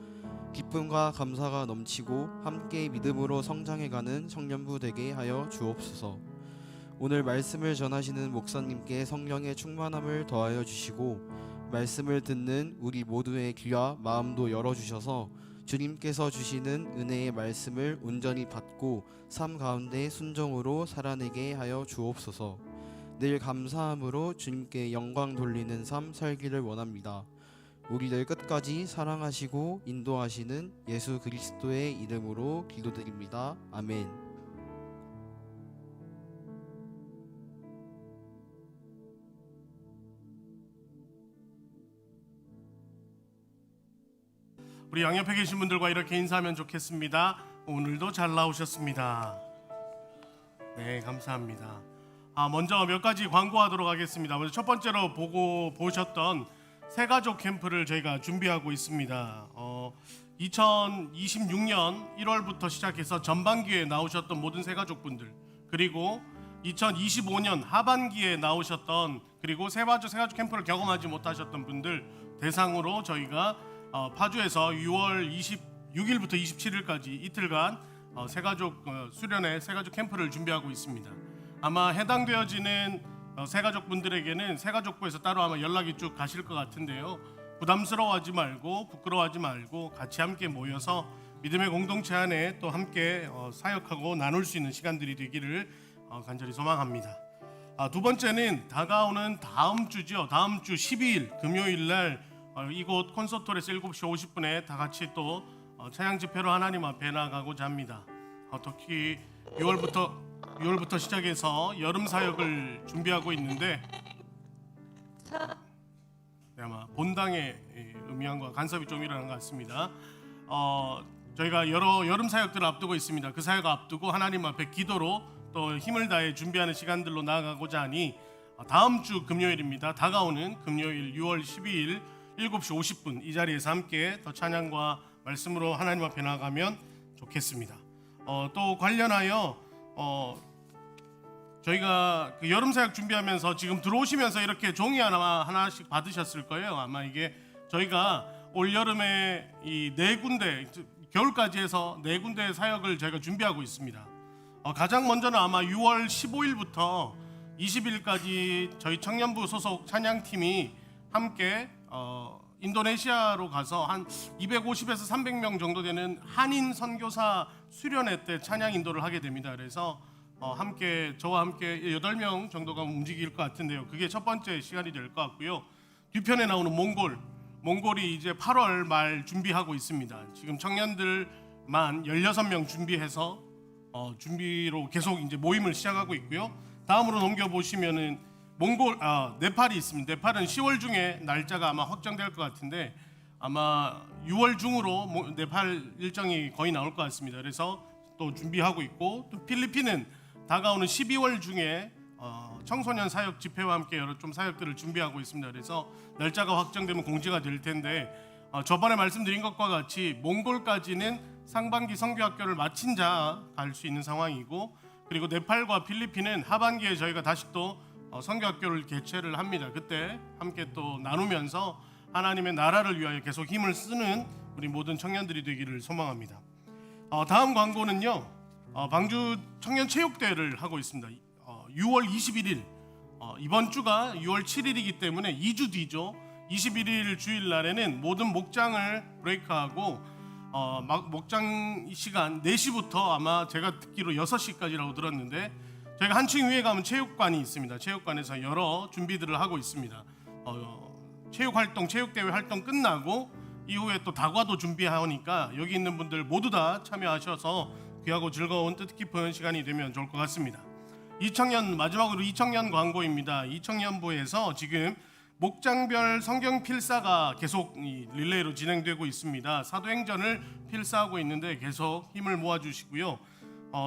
기쁨과 감사가 넘치고 함께 믿음으로 성장해가는 청년부 되게 하여 주옵소서. 오늘 말씀을 전하시는 목사님께 성령의 충만함을 더하여 주시고 말씀을 듣는 우리 모두의 귀와 마음도 열어주셔서 주님께서 주시는 은혜의 말씀을 온전히 받고 삶 가운데 순종으로 살아내게 하여 주옵소서. 늘 감사함으로 주님께 영광 돌리는 삶 살기를 원합니다. 우리를 끝까지 사랑하시고 인도하시는 예수 그리스도의 이름으로 기도드립니다. 아멘. 우리 양옆에 계신 분들과 이렇게 인사하면 좋겠습니다. 오늘도 잘 나오셨습니다. 네, 감사합니다. 먼저 몇 가지 광고하도록 하겠습니다. 먼저 첫 번째로 보셨던 새가족 캠프를 저희가 준비하고 있습니다. 2026년 1월부터 시작해서 전반기에 나오셨던 모든 새가족분들, 그리고 2025년 하반기에 나오셨던, 그리고 새가족 캠프를 경험하지 못하셨던 분들 대상으로 저희가 파주에서 6월 26일부터 27일까지 이틀간 새가족 수련회 새가족 캠프를 준비하고 있습니다. 아마 해당되어지는 새가족분들에게는 새가족부에서 따로 아마 연락이 쭉 가실 것 같은데요. 부담스러워하지 말고 부끄러워하지 말고 같이 함께 모여서 믿음의 공동체 안에 또 함께 사역하고 나눌 수 있는 시간들이 되기를 간절히 소망합니다. 두 번째는 다가오는 다음 주죠. 다음 주 12일 금요일 날 이곳 콘서트홀에서 7시 50분에 다 같이 또 찬양 집회로 하나님 앞에 나가고자 합니다. 특히 6월부터 시작해서 여름 사역을 준비하고 있는데 아마 본당의 음향과 간섭이 좀 일어난 것 같습니다. 저희가 여러 여름 사역들을 앞두고 있습니다. 그 사역 앞두고 하나님 앞에 기도로 또 힘을 다해 준비하는 시간들로 나아가고자 하니 다음 주 금요일입니다. 다가오는 금요일 6월 12일 7시 50분 이 자리에서 함께 더 찬양과 말씀으로 하나님 앞에 나아가면 좋겠습니다. 또 관련하여 저희가 그 여름 사역 준비하면서 지금 들어오시면서 이렇게 종이 하나씩 받으셨을 거예요. 아마 이게 저희가 올 여름에 이 4군데, 겨울까지 해서 4군데 사역을 저희가 준비하고 있습니다. 가장 먼저는 아마 6월 15일부터 20일까지 저희 청년부 소속 찬양팀이 함께 인도네시아로 가서 한 250에서 300명 정도 되는 한인 선교사 수련회 때 찬양 인도를 하게 됩니다. 그래서 함께 저와 함께 8명 정도가 움직일 것 같은데요. 그게 첫 번째 시간이 될 것 같고요. 뒤편에 나오는 몽골이 이제 8월 말 준비하고 있습니다. 지금 청년들 만 16명 준비해서 준비로 계속 이제 모임을 시작하고 있고요. 다음으로 넘겨 보시면은 네팔이 있습니다. 네팔은 10월 중에 날짜가 아마 확정될 것 같은데 아마 6월 중으로 네팔 일정이 거의 나올 것 같습니다. 그래서 또 준비하고 있고, 또 필리핀은 다가오는 12월 중에 청소년 사역 집회와 함께 여러 좀 사역들을 준비하고 있습니다. 그래서 날짜가 확정되면 공지가 될 텐데 저번에 말씀드린 것과 같이 몽골까지는 상반기 선교학교를 마친 자 갈 수 있는 상황이고, 그리고 네팔과 필리핀은 하반기에 저희가 다시 또 선교학교를 개최를 합니다. 그때 함께 또 나누면서 하나님의 나라를 위하여 계속 힘을 쓰는 우리 모든 청년들이 되기를 소망합니다. 다음 광고는요, 방주 청년 체육대회를 하고 있습니다. 6월 21일, 이번 주가 6월 7일이기 때문에 2주 뒤죠. 21일 주일 날에는 모든 목장을 브레이크하고 목장 시간 4시부터 아마 제가 듣기로 6시까지라고 들었는데, 저희가 한층 위에 가면 체육관이 있습니다. 체육관에서 여러 준비들을 하고 있습니다. 체육대회 활동 끝나고 이후에 또 다과도 준비하니까 여기 있는 분들 모두 다 참여하셔서 귀하고 즐거운 뜻깊은 시간이 되면 좋을 것 같습니다. 마지막으로 2청년 광고입니다. 2청년부에서 지금 목장별 성경 필사가 계속 릴레이로 진행되고 있습니다. 사도행전을 필사하고 있는데 계속 힘을 모아주시고요.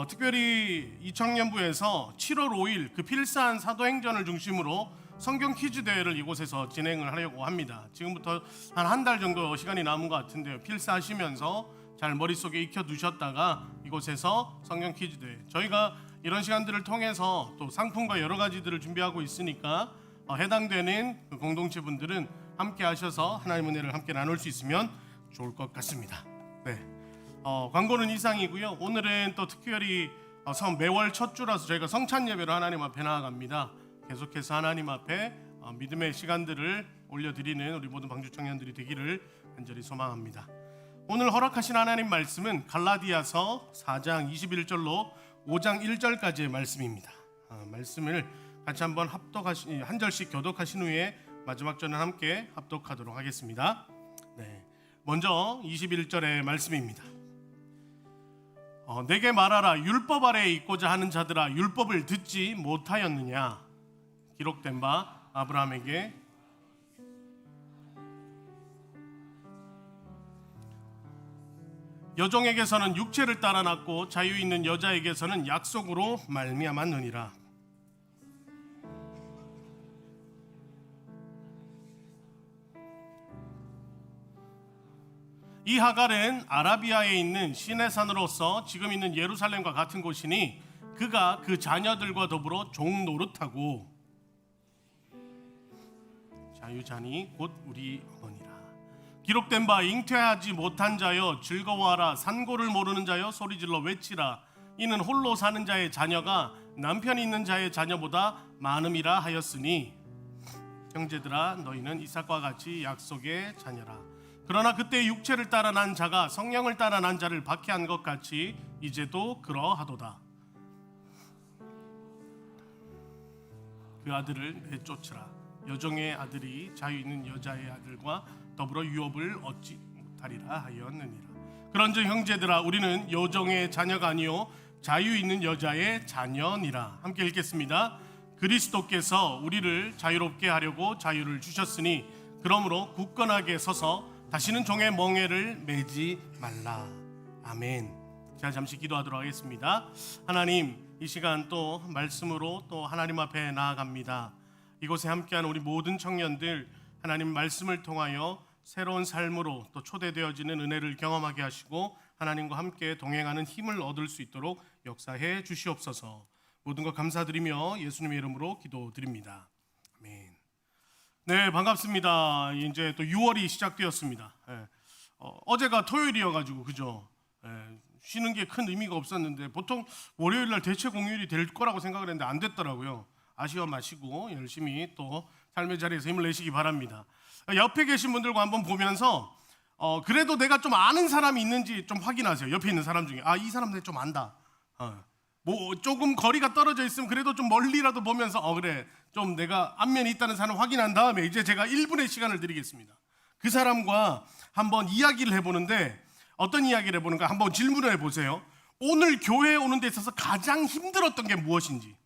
특별히 2청년부에서 7월 5일 그 필사한 사도행전을 중심으로 성경 퀴즈 대회를 이곳에서 진행을 하려고 합니다. 지금부터 한 달 정도 시간이 남은 것 같은데요. 필사하시면서 잘 머릿속에 익혀두셨다가 이곳에서 성경 퀴즈 대회, 저희가 이런 시간들을 통해서 또 상품과 여러 가지들을 준비하고 있으니까 해당되는 그 공동체 분들은 함께 하셔서 하나님의 은혜를 함께 나눌 수 있으면 좋을 것 같습니다. 네, 광고는 이상이고요. 오늘은 또 특별히 매월 첫 주라서 저희가 성찬 예배로 하나님 앞에 나아갑니다. 계속해서 하나님 앞에 믿음의 시간들을 올려드리는 우리 모든 방주 청년들이 되기를 간절히 소망합니다. 오늘 허락하신 하나님 말씀은 갈라디아서 4장 21절로 5장 1절까지의 말씀입니다. 말씀을 같이 한번 한 절씩 교독하신 후에 마지막 절은 함께 합독하도록 하겠습니다. 네, 먼저 21절의 말씀입니다. 내게 말하라. 율법 아래에 있고자 하는 자들아, 율법을 듣지 못하였느냐? 기록된 바 아브라함에게 여종에게서는 육체를 따라 낳고 자유 있는 여자에게서는 약속으로 말미암았느니라. 이 하갈은 아라비아에 있는 시내 산으로서 지금 있는 예루살렘과 같은 곳이니 그가 그 자녀들과 더불어 종 노릇하고, 자유자니 곧 우리 어머니라. 기록된 바 잉태하지 못한 자여 즐거워하라. 산고를 모르는 자여 소리질러 외치라. 이는 홀로 사는 자의 자녀가 남편이 있는 자의 자녀보다 많음이라 하였으니, 형제들아 너희는 이삭과 같이 약속의 자녀라. 그러나 그때 육체를 따라 난 자가 성령을 따라 난 자를 박해한 것 같이 이제도 그러하도다. 그 아들을 내쫓으라. 여종의 아들이 자유 있는 여자의 아들과 더불어 유업을 얻지 못하리라 하였느니라. 그런즉 형제들아 우리는 여종의 자녀가 아니요 자유 있는 여자의 자녀니라. 함께 읽겠습니다. 그리스도께서 우리를 자유롭게 하려고 자유를 주셨으니 그러므로 굳건하게 서서 다시는 종의 멍에를 매지 말라. 아멘. 자, 잠시 기도하도록 하겠습니다. 하나님, 이 시간 또 말씀으로 또 하나님 앞에 나아갑니다. 이곳에 함께한 우리 모든 청년들, 하나님 말씀을 통하여 새로운 삶으로 또 초대되어지는 은혜를 경험하게 하시고 하나님과 함께 동행하는 힘을 얻을 수 있도록 역사해 주시옵소서. 모든 것 감사드리며 예수님의 이름으로 기도드립니다. 아멘. 네, 반갑습니다. 이제 또 6월이 시작되었습니다. 어제가 토요일이어가지고 그죠? 쉬는 게 큰 의미가 없었는데 보통 월요일 날 대체 공휴일이 될 거라고 생각을 했는데 안 됐더라고요. 아쉬워 마시고 열심히 또 삶의 자리에서 힘을 내시기 바랍니다. 옆에 계신 분들과 한번 보면서 그래도 내가 좀 아는 사람이 있는지 좀 확인하세요. 옆에 있는 사람 중에 이 사람 내가 좀 안다. 뭐 조금 거리가 떨어져 있으면 그래도 좀 멀리라도 보면서 그래 좀 내가 안면이 있다는 사람을 확인한 다음에 이제 제가 1분의 시간을 드리겠습니다. 그 사람과 한번 이야기를 해보는데 어떤 이야기를 해보는가 한번 질문을 해보세요. 오늘 교회에 오는 데 있어서 가장 힘들었던 게 무엇인지.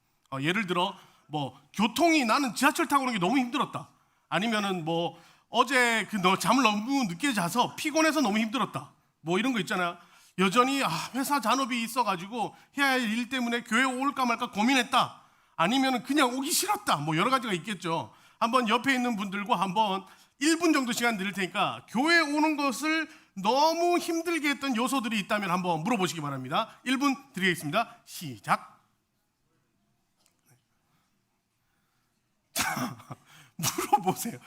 예를 들어 뭐 교통이, 나는 지하철 타고 오는 게 너무 힘들었다. 아니면은 뭐 어제 너 잠을 너무 늦게 자서 피곤해서 너무 힘들었다. 뭐 이런 거 있잖아요. 여전히 회사 잔업이 있어가지고 해야 할 일 때문에 교회 올까 말까 고민했다. 아니면은 그냥 오기 싫었다. 뭐 여러 가지가 있겠죠. 한번 옆에 있는 분들과 한번 1분 정도 시간 드릴 테니까 교회 오는 것을 너무 힘들게 했던 요소들이 있다면 한번 물어보시기 바랍니다. 1분 드리겠습니다. 시작. 자, 물어보세요.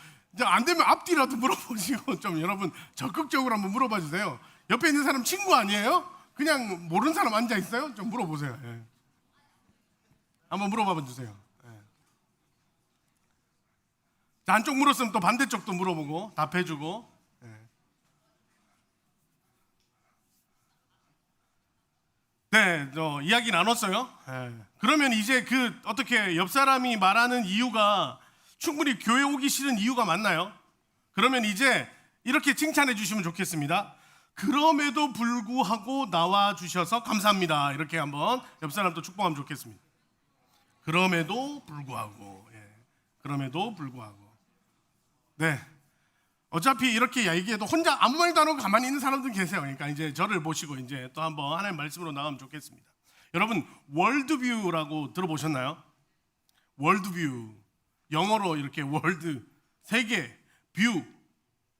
안 되면 앞뒤라도 물어보시고 좀 여러분 적극적으로 한번 물어봐 주세요. 옆에 있는 사람 친구 아니에요? 그냥 모르는 사람 앉아 있어요? 좀 물어보세요. 예. 한번 물어봐 주세요. 예. 자, 한쪽 물었으면 또 반대쪽도 물어보고 답해주고. 예. 네, 이야기 나눴어요. 예. 그러면 이제 어떻게 옆 사람이 말하는 이유가 충분히 교회 오기 싫은 이유가 맞나요? 그러면 이제 이렇게 칭찬해 주시면 좋겠습니다. 그럼에도 불구하고 나와 주셔서 감사합니다. 이렇게 한번 옆 사람도 축복하면 좋겠습니다. 그럼에도 불구하고, 그럼에도 불구하고. 네. 어차피 이렇게 얘기해도 혼자 아무 말도 안 하고 가만히 있는 사람들 계세요. 그러니까 이제 저를 보시고 이제 또 한번 하나님의 말씀으로 나가면 좋겠습니다. 여러분, 월드뷰라고 들어보셨나요? 월드뷰. 영어로 이렇게 월드, 세계, 뷰,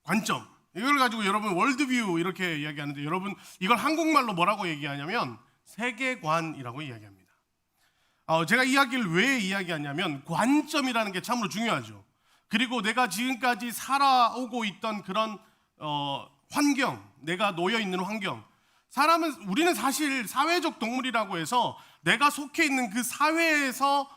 관점. 이걸 가지고 여러분 월드뷰 이렇게 이야기하는데, 여러분 이걸 한국말로 뭐라고 얘기하냐면 세계관이라고 이야기합니다. 제가 이야기를 왜 이야기하냐면 관점이라는 게 참으로 중요하죠. 그리고 내가 지금까지 살아오고 있던 그런 환경, 내가 놓여 있는 환경, 우리는 사실 사회적 동물이라고 해서 내가 속해 있는 그 사회에서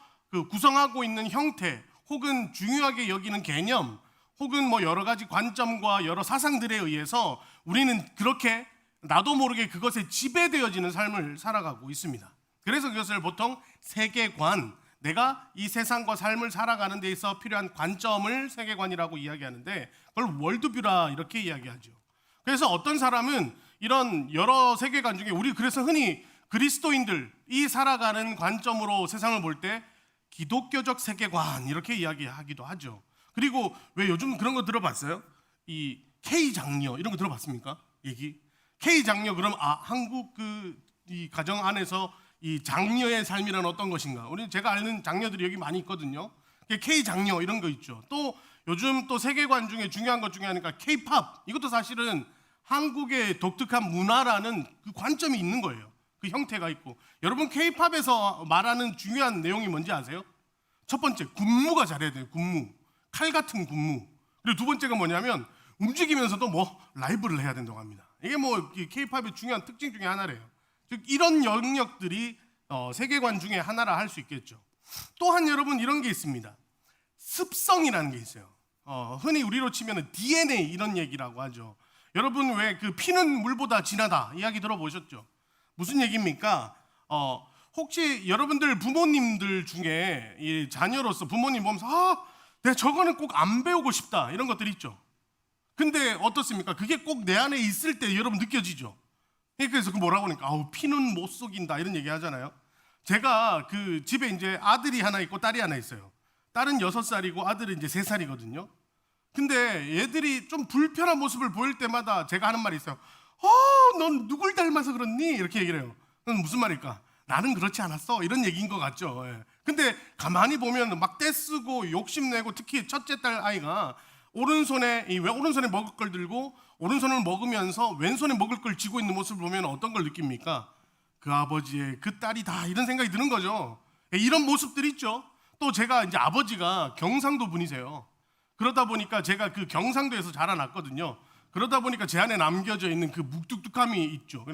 구성하고 있는 형태, 혹은 중요하게 여기는 개념, 혹은 뭐 여러 가지 관점과 여러 사상들에 의해서 우리는 그렇게 나도 모르게 그것에 지배되어지는 삶을 살아가고 있습니다. 그래서 그것을 보통 세계관, 내가 이 세상과 삶을 살아가는 데 있어 필요한 관점을 세계관이라고 이야기하는데, 그걸 월드뷰라 이렇게 이야기하죠. 그래서 어떤 사람은 이런 여러 세계관 중에, 우리 그래서 흔히 그리스도인들이 살아가는 관점으로 세상을 볼 때 기독교적 세계관 이렇게 이야기하기도 하죠. 그리고 왜 요즘 그런 거 들어봤어요? 이 K 장녀 이런 거 들어봤습니까? 얘기 K 장녀, 그럼 한국 이 가정 안에서 이 장녀의 삶이란 어떤 것인가? 제가 아는 장녀들이 여기 많이 있거든요. K 장녀 이런 거 있죠. 또 요즘 또 세계관 중에 중요한 것 중에 하나가 K-팝. 이것도 사실은 한국의 독특한 문화라는 그 관점이 있는 거예요. 그 형태가 있고. 여러분 K-팝에서 말하는 중요한 내용이 뭔지 아세요? 첫 번째, 군무가 잘해야 돼요. 군무, 칼 같은 군무. 그리고 두 번째가 뭐냐면 움직이면서도 뭐 라이브를 해야 된다고 합니다. 이게 뭐 K-팝의 중요한 특징 중에 하나래요. 즉 이런 영역들이 세계관 중에 하나라 할 수 있겠죠. 또한 여러분 이런 게 있습니다. 습성이라는 게 있어요. 흔히 우리로 치면 DNA 이런 얘기라고 하죠. 여러분 왜 피는 물보다 진하다 이야기 들어보셨죠? 무슨 얘기입니까? 혹시 여러분들 부모님들 중에 이 자녀로서 부모님 보면서 내가 저거는 꼭 안 배우고 싶다 이런 것들 있죠. 근데 어떻습니까? 그게 꼭 내 안에 있을 때 여러분 느껴지죠. 그래서 뭐라고 하니까 피는 못 속인다 이런 얘기 하잖아요. 제가 집에 이제 아들이 하나 있고 딸이 하나 있어요. 딸은 6살이고 아들은 이제 3살이거든요. 근데 얘들이 좀 불편한 모습을 보일 때마다 제가 하는 말이 있어요. 넌 누굴 닮아서 그렇니? 이렇게 얘기를 해요. 그건 무슨 말일까? 나는 그렇지 않았어 이런 얘기인 것 같죠. 근데 가만히 보면 막 떼쓰고 욕심내고, 특히 첫째 딸 아이가 오른손에 먹을 걸 들고 오른손을 먹으면서 왼손에 먹을 걸 쥐고 있는 모습을 보면 어떤 걸 느낍니까? 그 아버지의 그 딸이다 이런 생각이 드는 거죠. 이런 모습들이 있죠. 또 제가 이제 아버지가 경상도 분이세요. 그러다 보니까 제가 경상도에서 자라났거든요. 그러다 보니까 제 안에 남겨져 있는 그 묵뚝뚝함이 있죠.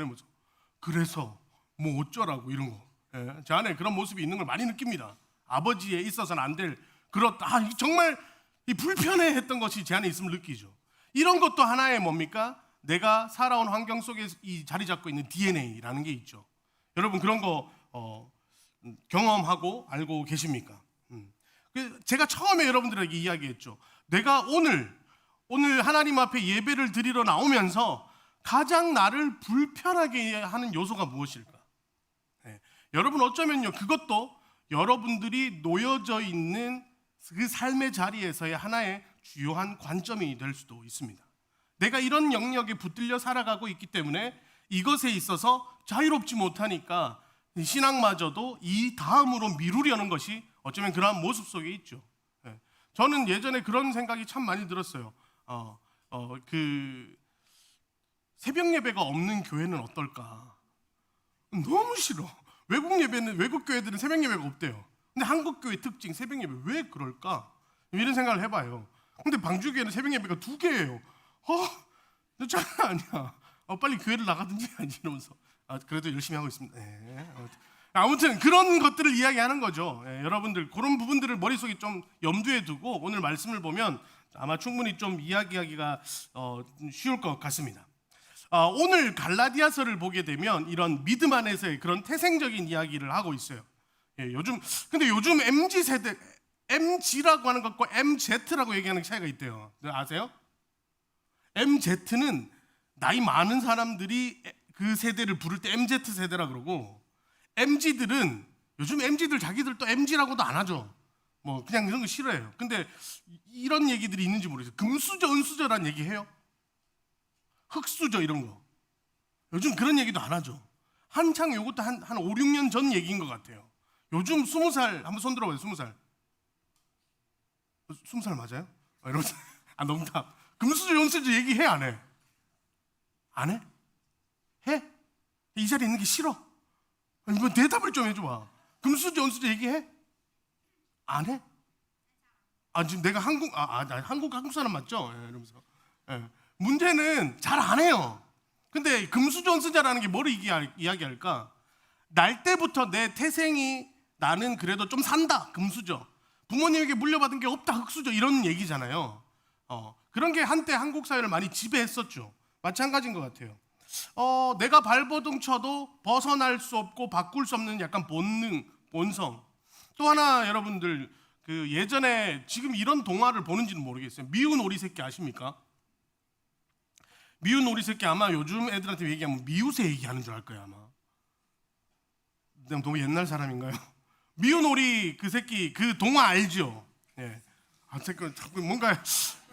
그래서 뭐 어쩌라고 이런 거. 제 안에 그런 모습이 있는 걸 많이 느낍니다. 아버지에 있어서는 안 될 정말 이 불편해했던 것이 제 안에 있음을 느끼죠. 이런 것도 하나의 뭡니까? 내가 살아온 환경 속에 이 자리 잡고 있는 DNA라는 게 있죠. 여러분 그런 거 경험하고 알고 계십니까? 제가 처음에 여러분들에게 이야기했죠. 내가 오늘 하나님 앞에 예배를 드리러 나오면서 가장 나를 불편하게 하는 요소가 무엇일까? 여러분 어쩌면요 그것도 여러분들이 놓여져 있는 그 삶의 자리에서의 하나의 주요한 관점이 될 수도 있습니다. 내가 이런 영역에 붙들려 살아가고 있기 때문에 이것에 있어서 자유롭지 못하니까 신앙마저도 이 다음으로 미루려는 것이 어쩌면 그러한 모습 속에 있죠. 저는 예전에 그런 생각이 참 많이 들었어요. 그 새벽 예배가 없는 교회는 어떨까? 너무 싫어. 외국 교회들은 새벽 예배가 없대요. 근데 한국 교회 특징 새벽 예배 왜 그럴까? 이런 생각을 해봐요. 근데 방주 교회는 새벽 예배가 2개예요. 너 장난 아니야. 빨리 교회를 나가든지 이러면서 그래도 열심히 하고 있습니다. 아무튼 그런 것들을 이야기하는 거죠. 여러분들 그런 부분들을 머릿속에 좀 염두에 두고 오늘 말씀을 보면 아마 충분히 좀 이야기하기가 쉬울 것 같습니다. 오늘 갈라디아서를 보게 되면 이런 믿음 안에서의 그런 태생적인 이야기를 하고 있어요. 근데 요즘 MZ 세대, MG라고 하는 것과 MZ라고 얘기하는 차이가 있대요. 아세요? MZ는 나이 많은 사람들이 그 세대를 부를 때 MZ 세대라 그러고, MZ들은 요즘 MZ들 자기들 또 MG라고도 안 하죠. 뭐 그냥 그런 거 싫어해요. 근데 이런 얘기들이 있는지 모르겠어요. 금수저, 은수저란 얘기 해요? 흑수저 이런 거. 요즘 그런 얘기도 안 하죠. 한창 요것도 한 5, 6년 전 얘기인 것 같아요. 요즘 20살 한번 손 들어봐요. 20살. 20살 맞아요? 이러면서 농담. 금수저, 은수저 얘기해 안 해? 안 해? 해? 이 자리에 있는 게 싫어. 뭐 대답을 좀 해줘봐. 금수저, 은수저 얘기해? 안 해? 지금 내가 한국 사람 맞죠? 이러면서. 문제는 잘 안 해요. 근데 금수저, 은수저라는 게 뭐를 이야기할까? 날 때부터 내 태생이 나는 그래도 좀 산다. 금수저. 부모님에게 물려받은 게 없다. 흑수저. 이런 얘기잖아요. 그런 게 한때 한국 사회를 많이 지배했었죠. 마찬가지인 것 같아요. 내가 발버둥 쳐도 벗어날 수 없고 바꿀 수 없는 약간 본능, 본성. 또 하나 여러분들 그 예전에 지금 이런 동화를 보는지는 모르겠어요. 미운 오리 새끼 아십니까? 미운 오리 새끼 아마 요즘 애들한테 얘기하면 미우새 얘기하는 줄 알 거예요 아마. 너무 옛날 사람인가요? 미운 오리 그 새끼 그 동화 알죠? 예. 자꾸 뭔가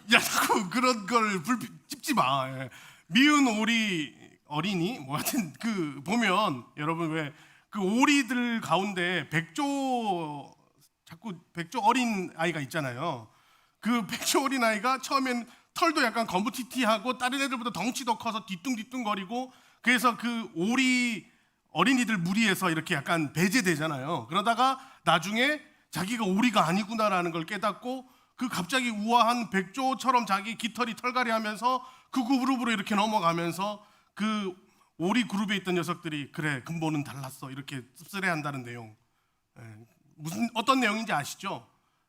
자꾸 그런 걸 찝지 마. 예. 미운 오리 어린이 뭐 하여튼 그 보면 여러분 왜 그 오리들 가운데 자꾸 백조 어린 아이가 있잖아요. 그 백조 어린 아이가 처음엔 털도 약간 검부티티하고 다른 애들보다 덩치도 커서 뒤뚱뒤뚱거리고 그래서 그 오리 어린이들 무리해서 이렇게 약간 배제되잖아요. 그러다가 나중에 자기가 오리가 아니구나라는 걸 깨닫고 그 갑자기 우아한 백조처럼 자기 깃털이 털갈이 하면서 그 그룹으로 이렇게 넘어가면서 그 오리 그룹에 있던 녀석들이 그래 근본은 달랐어 이렇게 씁쓸해한다는 내용. 어떤 내용인지 아시죠?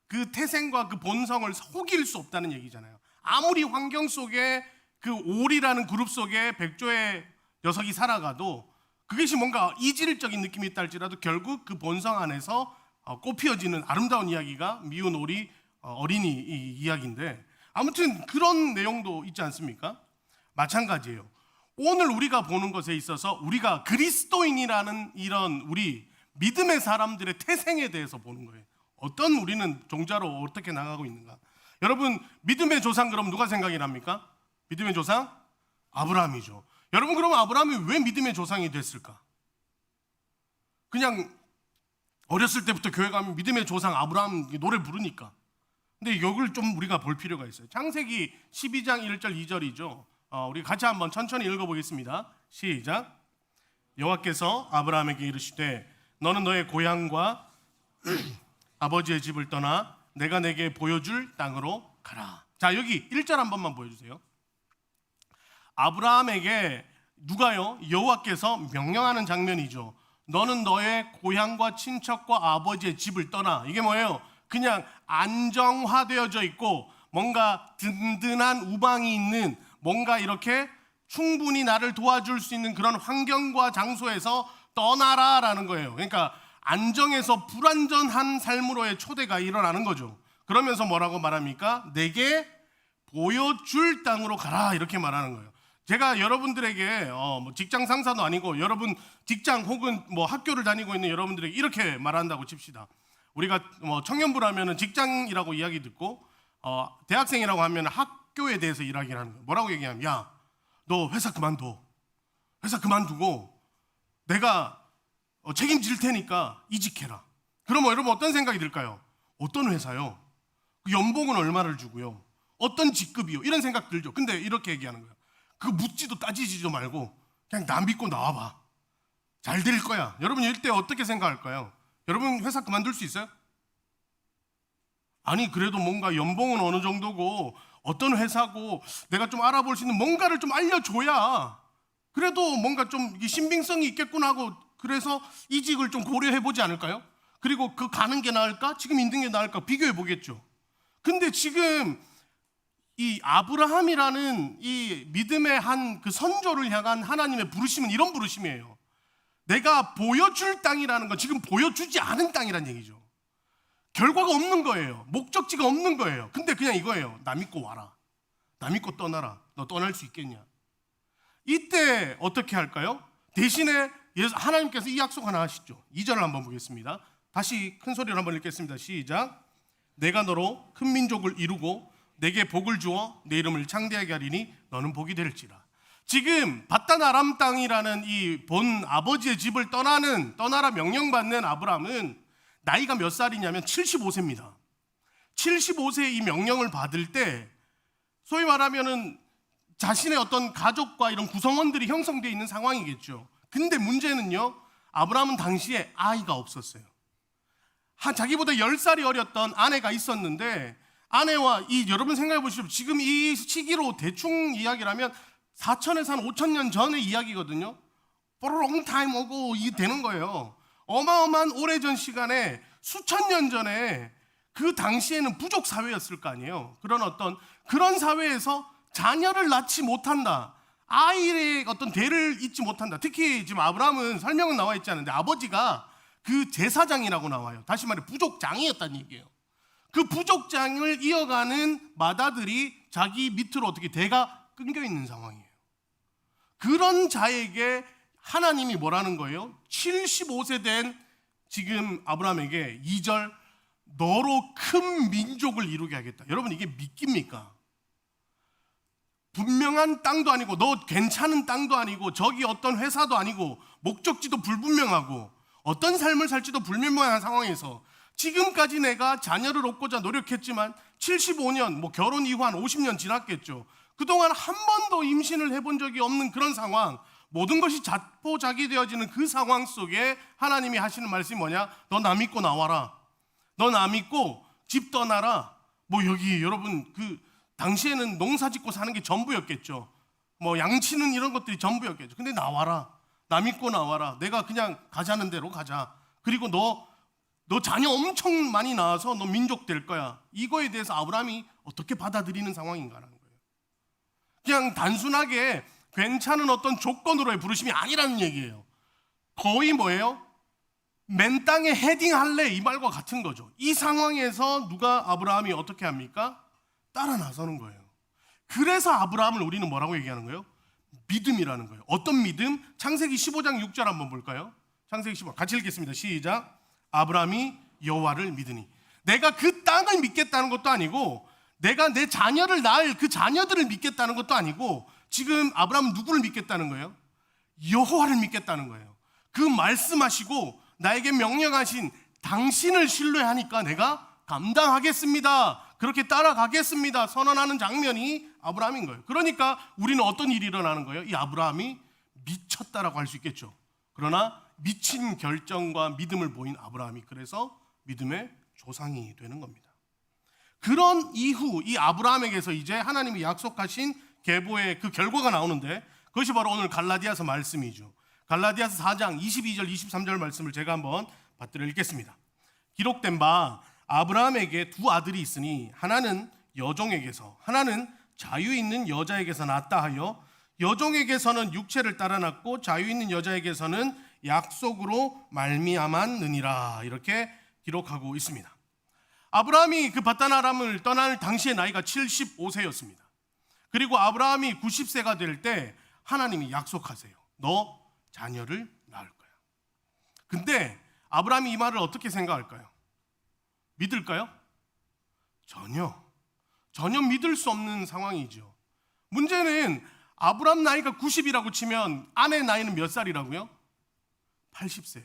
그 태생과 그 본성을 속일 수 없다는 얘기잖아요. 아무리 환경 속에 그 오리라는 그룹 속에 백조의 녀석이 살아가도 그것이 뭔가 이질적인 느낌이 있다 할지라도 결국 그 본성 안에서 꽃피어지는 아름다운 이야기가 미운 오리 어린이 이 이야기인데, 아무튼 그런 내용도 있지 않습니까? 마찬가지예요. 오늘 우리가 보는 것에 있어서 우리가 그리스도인이라는 이런 우리 믿음의 사람들의 태생에 대해서 보는 거예요. 어떤 우리는 종자로 어떻게 나가고 있는가. 여러분 믿음의 조상 그럼 누가 생각이 납니까? 믿음의 조상? 아브라함이죠. 여러분 그러면 아브라함이 왜 믿음의 조상이 됐을까? 그냥 어렸을 때부터 교회 가면 믿음의 조상 아브라함 노래 부르니까. 근데 이걸 좀 우리가 볼 필요가 있어요. 창세기 12장 1절 2절이죠. 우리 같이 한번 천천히 읽어보겠습니다. 시작. 여호와께서 아브라함에게 이르시되 너는 너의 고향과 아버지의 집을 떠나 내가 내게 보여줄 땅으로 가라. 자 여기 1절 한 번만 보여주세요. 아브라함에게 누가요? 여호와께서 명령하는 장면이죠. 너는 너의 고향과 친척과 아버지의 집을 떠나. 이게 뭐예요? 그냥 안정화되어져 있고 뭔가 든든한 우방이 있는 뭔가 이렇게 충분히 나를 도와줄 수 있는 그런 환경과 장소에서 떠나라라는 거예요. 그러니까 안정해서 불안전한 삶으로의 초대가 일어나는 거죠. 그러면서 뭐라고 말합니까? 내게 보여줄 땅으로 가라 이렇게 말하는 거예요. 제가 여러분들에게 뭐 직장 상사도 아니고 여러분 직장 혹은 뭐 학교를 다니고 있는 여러분들에게 이렇게 말한다고 칩시다. 우리가 뭐 청년부라면은 직장이라고 이야기 듣고 대학생이라고 하면 학교에 대해서 이야기를 하는 거예요. 뭐라고 얘기하면 야, 너 회사 그만둬. 회사 그만두고 내가 책임질 테니까 이직해라. 그러면 여러분 어떤 생각이 들까요? 어떤 회사요? 그 연봉은 얼마를 주고요? 어떤 직급이요? 이런 생각 들죠. 근데 이렇게 얘기하는 거예요. 그거 묻지도 따지지도 말고 그냥 나 믿고 나와봐. 잘 될 거야. 여러분 이때 어떻게 생각할까요? 여러분 회사 그만둘 수 있어요? 아니 그래도 뭔가 연봉은 어느 정도고 어떤 회사고 내가 좀 알아볼 수 있는 뭔가를 좀 알려줘야 그래도 뭔가 좀 신빙성이 있겠구나 하고 그래서 이직을 좀 고려해보지 않을까요? 그리고 그 가는 게 나을까? 지금 있는 게 나을까? 비교해보겠죠. 근데 지금 이 아브라함이라는 이 믿음의 한 그 선조를 향한 하나님의 부르심은 이런 부르심이에요. 내가 보여줄 땅이라는 건 지금 보여주지 않은 땅이란 얘기죠. 결과가 없는 거예요. 목적지가 없는 거예요. 근데 그냥 이거예요. 나 믿고 와라. 나 믿고 떠나라. 너 떠날 수 있겠냐? 이때 어떻게 할까요? 대신에 하나님께서 이 약속 하나 하시죠. 2절을 한번 보겠습니다. 다시 큰 소리로 한번 읽겠습니다. 시작. 내가 너로 큰 민족을 이루고 내게 복을 주어 내 이름을 창대하게 하리니 너는 복이 될지라. 지금 바단 아람 땅이라는 이 본 아버지의 집을 떠나라 명령받는 아브라함은 나이가 몇 살이냐면 75세입니다. 75세의 이 명령을 받을 때 소위 말하면은 자신의 어떤 가족과 이런 구성원들이 형성되어 있는 상황이겠죠. 근데 문제는요, 아브라함은 당시에 아이가 없었어요. 자기보다 10살이 어렸던 아내가 있었는데 아내와 여러분 생각해 보시죠. 지금 이 시기로 대충 이야기를 하면 4천에서 한 5천 년 전의 이야기거든요. For a long time ago 이 되는 거예요. 어마어마한 오래전 시간에 수천 년 전에 그 당시에는 부족 사회였을 거 아니에요. 그런 사회에서 자녀를 낳지 못한다. 아이의 어떤 대를 잇지 못한다. 특히 지금 아브라함은 설명은 나와 있지 않은데 아버지가 그 제사장이라고 나와요. 다시 말해 부족장이었다는 얘기예요. 그 부족장을 이어가는 맏아들이 자기 밑으로 어떻게 대가 끊겨 있는 상황이에요. 그런 자에게 하나님이 뭐라는 거예요? 75세 된 지금 아브라함에게 2절 너로 큰 민족을 이루게 하겠다. 여러분 이게 믿깁니까? 분명한 땅도 아니고 너 괜찮은 땅도 아니고 저기 어떤 회사도 아니고 목적지도 불분명하고 어떤 삶을 살지도 불분명한 상황에서 지금까지 내가 자녀를 얻고자 노력했지만 75년 뭐 결혼 이후 한 50년 지났겠죠. 그동안 한 번도 임신을 해본 적이 없는 그런 상황, 모든 것이 자포자기되어지는 그 상황 속에 하나님이 하시는 말씀이 뭐냐? 너 나 믿고 나와라. 너 나 믿고 집 떠나라. 뭐 여기 여러분 그 당시에는 농사 짓고 사는 게 전부였겠죠. 뭐 양치는 이런 것들이 전부였겠죠. 근데 나와라. 나 믿고 나와라. 내가 그냥 가자는 대로 가자. 그리고 너 자녀 엄청 많이 낳아서 너 민족 될 거야. 이거에 대해서 아브라함이 어떻게 받아들이는 상황인가라는 거예요. 그냥 단순하게 괜찮은 어떤 조건으로의 부르심이 아니라는 얘기예요. 거의 뭐예요? 맨 땅에 헤딩할래 이 말과 같은 거죠. 이 상황에서 아브라함이 어떻게 합니까? 따라 나서는 거예요. 그래서 아브라함을 우리는 뭐라고 얘기하는 거예요? 믿음이라는 거예요. 어떤 믿음? 창세기 15장 6절 한번 볼까요? 창세기 15장 같이 읽겠습니다. 시작. 아브라함이 여호와를 믿으니. 내가 그 땅을 믿겠다는 것도 아니고 내가 내 자녀를 낳을 그 자녀들을 믿겠다는 것도 아니고 지금 아브라함은 누구를 믿겠다는 거예요? 여호와를 믿겠다는 거예요. 그 말씀하시고 나에게 명령하신 당신을 신뢰하니까 내가 감당하겠습니다. 그렇게 따라가겠습니다. 선언하는 장면이 아브라함인 거예요. 그러니까 우리는 어떤 일이 일어나는 거예요? 이 아브라함이 미쳤다라고 할 수 있겠죠. 그러나 미친 결정과 믿음을 보인 아브라함이 그래서 믿음의 조상이 되는 겁니다. 그런 이후 이 아브라함에게서 이제 하나님이 약속하신 계보의 그 결과가 나오는데 그것이 바로 오늘 갈라디아서 말씀이죠. 갈라디아서 4장 22절 23절 말씀을 제가 한번 받들어 읽겠습니다. 기록된 바 아브라함에게 두 아들이 있으니 하나는 여종에게서 하나는 자유 있는 여자에게서 낳았다 하여 여종에게서는 육체를 따라 낳고 자유 있는 여자에게서는 약속으로 말미암았느니라 이렇게 기록하고 있습니다. 아브라함이 그 바단 아람을 떠날 당시의 나이가 75세였습니다. 그리고 아브라함이 90세가 될 때 하나님이 약속하세요. 너 자녀를 낳을 거야. 근데 아브라함이 이 말을 어떻게 생각할까요? 믿을까요? 전혀 믿을 수 없는 상황이죠. 문제는 아브라함 나이가 90이라고 치면 아내 나이는 몇 살이라고요? 80세예요.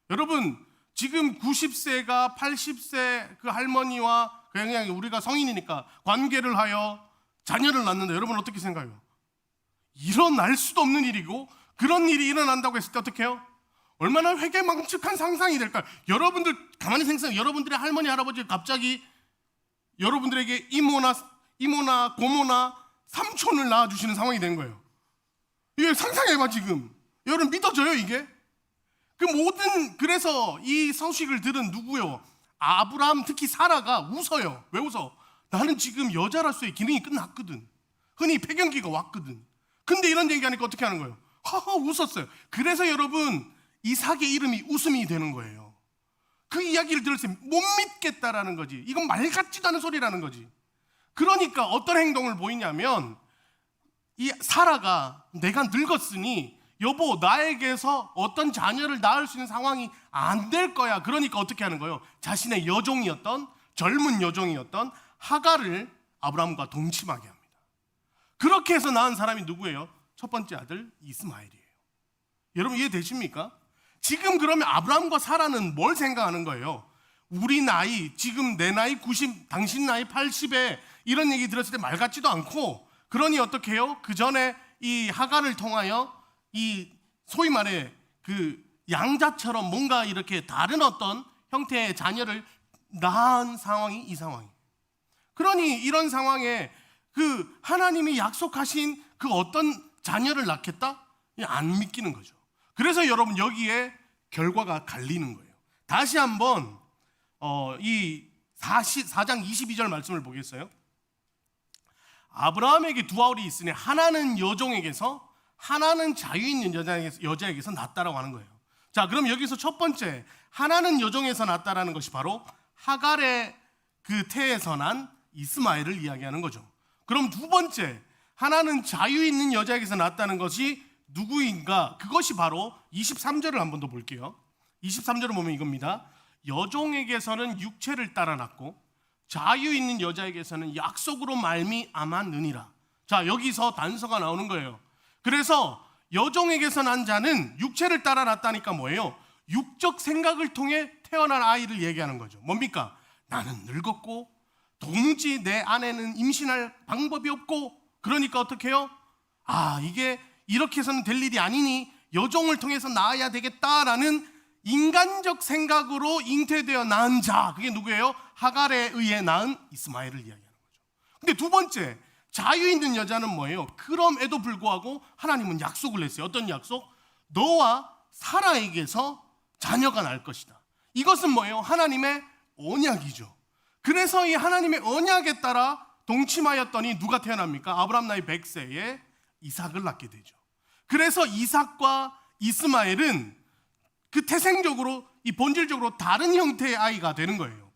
여러분, 지금 90세가 80세 그 할머니와 그냥 우리가 성인이니까 관계를 하여 자녀를 낳는다. 여러분 어떻게 생각해요? 일어날 수도 없는 일이고, 그런 일이 일어난다고 했을 때 어떻게 해요? 얼마나 회개망측한 상상이 될까요? 여러분들 가만히 생각해. 여러분들의 할머니 할아버지 갑자기 여러분들에게 이모나 고모나 삼촌을 낳아주시는 상황이 된 거예요. 이게 상상해봐. 지금 여러분 믿어져요 이게? 그래서 이 소식을 들은 누구요? 아브라함, 특히 사라가 웃어요. 왜 웃어? 나는 지금 여자로서의 기능이 끝났거든. 흔히 폐경기가 왔거든. 근데 이런 얘기하니까 어떻게 하는 거예요? 하하 웃었어요. 그래서 여러분 이삭의 이름이 웃음이 되는 거예요. 그 이야기를 들을 때 못 믿겠다라는 거지. 이건 말 같지도 않은 소리라는 거지. 그러니까 어떤 행동을 보이냐면, 이 사라가 내가 늙었으니 여보 나에게서 어떤 자녀를 낳을 수 있는 상황이 안 될 거야. 그러니까 어떻게 하는 거예요? 자신의 여종이었던, 젊은 여종이었던 하갈을 아브라함과 동침하게 합니다. 그렇게 해서 낳은 사람이 누구예요? 첫 번째 아들 이스마엘이에요. 여러분 이해되십니까? 지금 그러면 아브라함과 사라는 뭘 생각하는 거예요? 우리 나이, 지금 내 나이 90, 당신 나이 80에 이런 얘기 들었을 때 말 같지도 않고, 그러니 어떻게 해요? 그 전에 이 하갈을 통하여 이 소위 말해 그 양자처럼 뭔가 이렇게 다른 어떤 형태의 자녀를 낳은 상황이 이 상황이에요. 그러니 이런 상황에 그 하나님이 약속하신 그 어떤 자녀를 낳겠다? 안 믿기는 거죠. 그래서 여러분 여기에 결과가 갈리는 거예요. 다시 한번 이 4장 22절 말씀을 보겠어요. 아브라함에게 두 아들이 있으니 하나는 여종에게서 하나는 자유 있는 여자에게서 낳았다라고 하는 거예요. 자, 그럼 여기서 첫 번째 하나는 여종에서 낳았다라는 것이 바로 하갈의 그 태에서 난 이스마엘을 이야기하는 거죠. 그럼 두 번째 하나는 자유 있는 여자에게서 낳았다는 것이 누구인가? 그것이 바로 23절을 한 번 더 볼게요. 23절을 보면 이겁니다. 여종에게서는 육체를 따라 낳고 자유 있는 여자에게서는 약속으로 말미암았느니라. 자, 여기서 단서가 나오는 거예요. 그래서 여종에게서 난 자는 육체를 따라 낳았다니까 뭐예요? 육적 생각을 통해 태어난 아이를 얘기하는 거죠. 뭡니까? 나는 늙었고 도무지 내 아내는 임신할 방법이 없고, 그러니까 어떻게 해요? 아, 이게 이렇게 해서는 될 일이 아니니 여종을 통해서 낳아야 되겠다라는 인간적 생각으로 잉태되어 낳은 자, 그게 누구예요? 하갈에 의해 낳은 이스마엘을 이야기하는 거죠. 근데 두 번째 자유 있는 여자는 뭐예요? 그럼에도 불구하고 하나님은 약속을 했어요. 어떤 약속? 너와 사라에게서 자녀가 날 것이다. 이것은 뭐예요? 하나님의 언약이죠. 그래서 이 하나님의 언약에 따라 동침하였더니 누가 태어납니까? 아브라함 나이 100세에 이삭을 낳게 되죠. 그래서 이삭과 이스마엘은 그 태생적으로 이 본질적으로 다른 형태의 아이가 되는 거예요.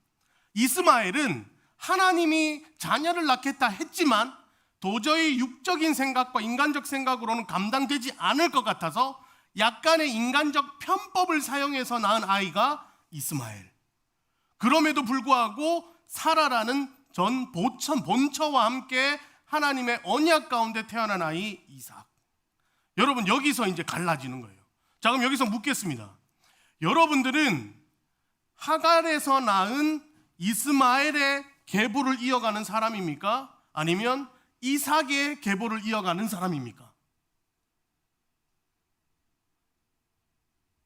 이스마엘은 하나님이 자녀를 낳겠다 했지만 도저히 육적인 생각과 인간적 생각으로는 감당되지 않을 것 같아서 약간의 인간적 편법을 사용해서 낳은 아이가 이스마엘. 그럼에도 불구하고 사라라는 본처와 함께 하나님의 언약 가운데 태어난 아이 이삭. 여러분 여기서 이제 갈라지는 거예요. 자, 그럼 여기서 묻겠습니다. 여러분들은 하갈에서 낳은 이스마엘의 계보를 이어가는 사람입니까? 아니면 이삭의 계보를 이어가는 사람입니까?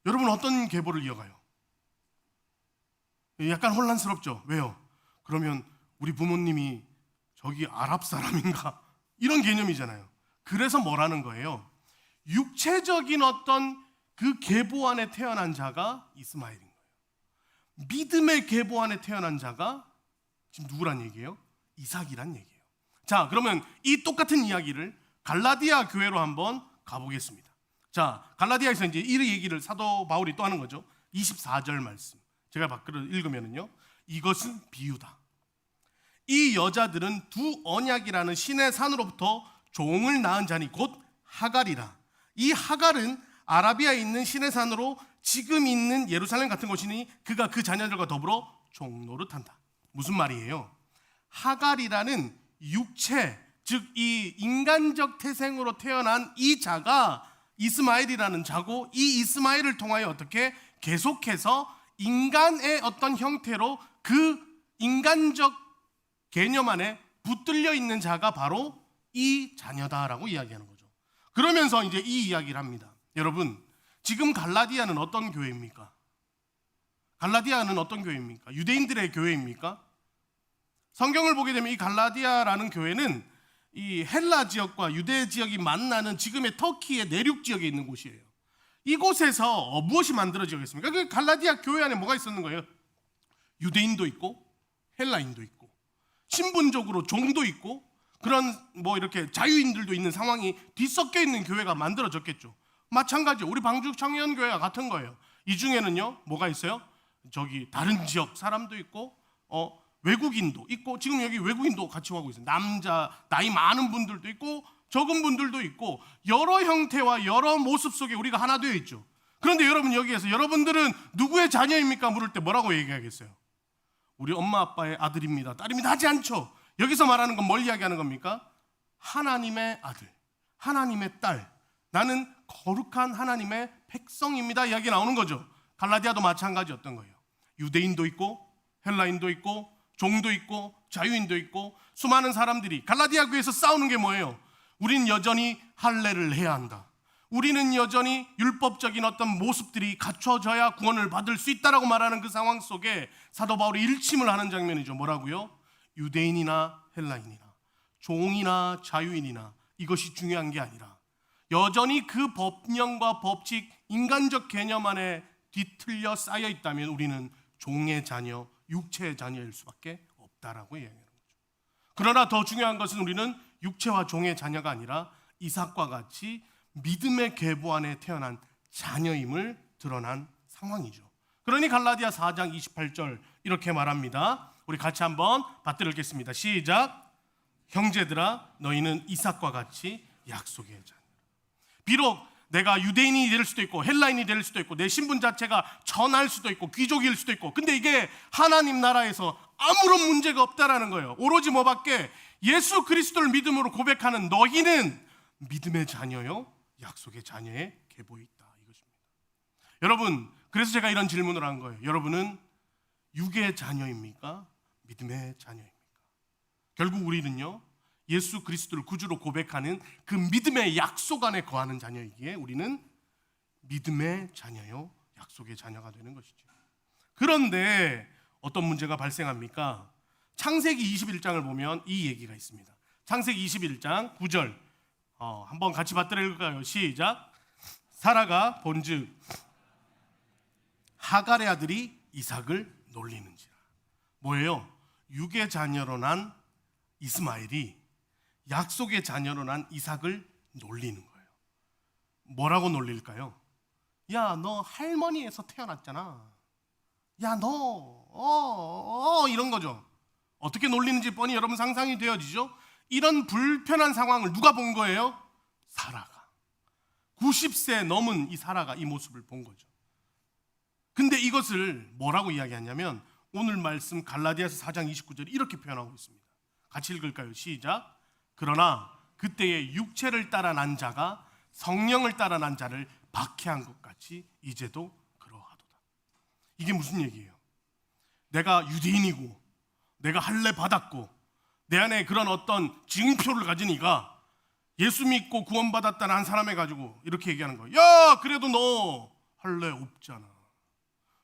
여러분 어떤 계보를 이어가요? 약간 혼란스럽죠? 왜요? 그러면 우리 부모님이 저기 아랍 사람인가? 이런 개념이잖아요. 그래서 뭐라는 거예요? 육체적인 어떤 그 계보 안에 태어난 자가 이스마엘인 거예요. 믿음의 계보 안에 태어난 자가 지금 누구란 얘기예요? 이삭이란 얘기예요. 자, 그러면 이 똑같은 이야기를 갈라디아 교회로 한번 가보겠습니다. 자, 갈라디아에서 이제 이 얘기를 사도 바울이 또 하는 거죠. 24절 말씀 제가 밖으로 읽으면은요, 이것은 비유다. 이 여자들은 두 언약이라는 신의 산으로부터 종을 낳은 자니 곧 하갈이라. 이 하갈은 아라비아에 있는 신의 산으로 지금 있는 예루살렘 같은 곳이니 그가 그 자녀들과 더불어 종노릇한다. 무슨 말이에요? 하갈이라는 육체, 즉 이 인간적 태생으로 태어난 이 자가 이스마엘이라는 자고, 이 이스마엘을 통하여 어떻게 계속해서 인간의 어떤 형태로 그 인간적 개념 안에 붙들려 있는 자가 바로 이 자녀다라고 이야기하는 거죠. 그러면서 이제 이 이야기를 합니다. 여러분, 지금 갈라디아는 어떤 교회입니까? 갈라디아는 어떤 교회입니까? 유대인들의 교회입니까? 성경을 보게 되면 이 갈라디아라는 교회는 이 헬라 지역과 유대 지역이 만나는 지금의 터키의 내륙 지역에 있는 곳이에요. 이곳에서 무엇이 만들어지겠습니까? 그 갈라디아 교회 안에 뭐가 있었는 거예요? 유대인도 있고 헬라인도 있고 신분적으로 종도 있고 그런 뭐 이렇게 자유인들도 있는 상황이 뒤섞여 있는 교회가 만들어졌겠죠. 마찬가지 우리 방주 청년교회가 같은 거예요. 이 중에는요 뭐가 있어요? 저기 다른 지역 사람도 있고 외국인도 있고, 지금 여기 외국인도 같이 하고 있어요. 남자 나이 많은 분들도 있고 적은 분들도 있고 여러 형태와 여러 모습 속에 우리가 하나 되어 있죠. 그런데 여러분, 여기에서 여러분들은 누구의 자녀입니까? 물을 때 뭐라고 얘기하겠어요? 우리 엄마 아빠의 아들입니다, 딸입니다 하지 않죠. 여기서 말하는 건 뭘 이야기하는 겁니까? 하나님의 아들, 하나님의 딸, 나는 거룩한 하나님의 백성입니다 이야기 나오는 거죠. 갈라디아도 마찬가지였던 거예요. 유대인도 있고 헬라인도 있고 종도 있고 자유인도 있고 수많은 사람들이 갈라디아 교회에서 싸우는 게 뭐예요? 우리는 여전히 할례를 해야 한다. 우리는 여전히 율법적인 어떤 모습들이 갖춰져야 구원을 받을 수 있다라고 말하는 그 상황 속에 사도 바울이 일침을 하는 장면이죠. 뭐라고요? 유대인이나 헬라인이나 종이나 자유인이나 이것이 중요한 게 아니라 여전히 그 법령과 법칙, 인간적 개념 안에 뒤틀려 쌓여 있다면 우리는 종의 자녀, 육체의 자녀일 수밖에 없다라고 이야기하는 거죠. 그러나 더 중요한 것은 우리는 육체와 종의 자녀가 아니라 이삭과 같이 믿음의 계보 안에 태어난 자녀임을 드러난 상황이죠. 그러니 갈라디아 4장 28절 이렇게 말합니다. 우리 같이 한번 받들어 읽겠습니다. 시작. 형제들아, 너희는 이삭과 같이 약속의 자녀. 비록 내가 유대인이 될 수도 있고 헬라인이 될 수도 있고 내 신분 자체가 전할 수도 있고 귀족일 수도 있고, 근데 이게 하나님 나라에서 아무런 문제가 없다라는 거예요. 오로지 뭐밖에? 예수 그리스도를 믿음으로 고백하는 너희는 믿음의 자녀요 약속의 자녀의 계보에 있다, 이것입니다. 여러분, 그래서 제가 이런 질문을 한 거예요. 여러분은 육의 자녀입니까? 믿음의 자녀입니까? 결국 우리는요 예수 그리스도를 구주로 고백하는 그 믿음의 약속 안에 거하는 자녀이기에 우리는 믿음의 자녀요 약속의 자녀가 되는 것이죠. 그런데 어떤 문제가 발생합니까? 창세기 21장을 보면 이 얘기가 있습니다. 창세기 21장 9절 한번 같이 받들어 읽을까요? 시작. 사라가 본즉 하갈의 아들이 이삭을 놀리는지라. 뭐예요? 육의 자녀로 난 이스마엘이 약속의 자녀로 난 이삭을 놀리는 거예요. 뭐라고 놀릴까요? 야, 너 할머니에서 태어났잖아. 야, 너 이런 거죠. 어떻게 놀리는지 뻔히 여러분 상상이 되어지죠? 이런 불편한 상황을 누가 본 거예요? 사라가. 90세 넘은 이 사라가 이 모습을 본 거죠. 근데 이것을 뭐라고 이야기하냐면 오늘 말씀 갈라디아서 4장 29절에 이렇게 표현하고 있습니다. 같이 읽을까요? 시작. 그러나 그때의 육체를 따라 난 자가 성령을 따라 난 자를 박해한 것 같이 이제도 그러하도다. 이게 무슨 얘기예요? 내가 유대인이고 내가 할례 받았고 내 안에 그런 어떤 증표를 가진 이가 예수 믿고 구원받았다는 한 사람에 가지고 이렇게 얘기하는 거예요. 야, 그래도 너 할례 없잖아.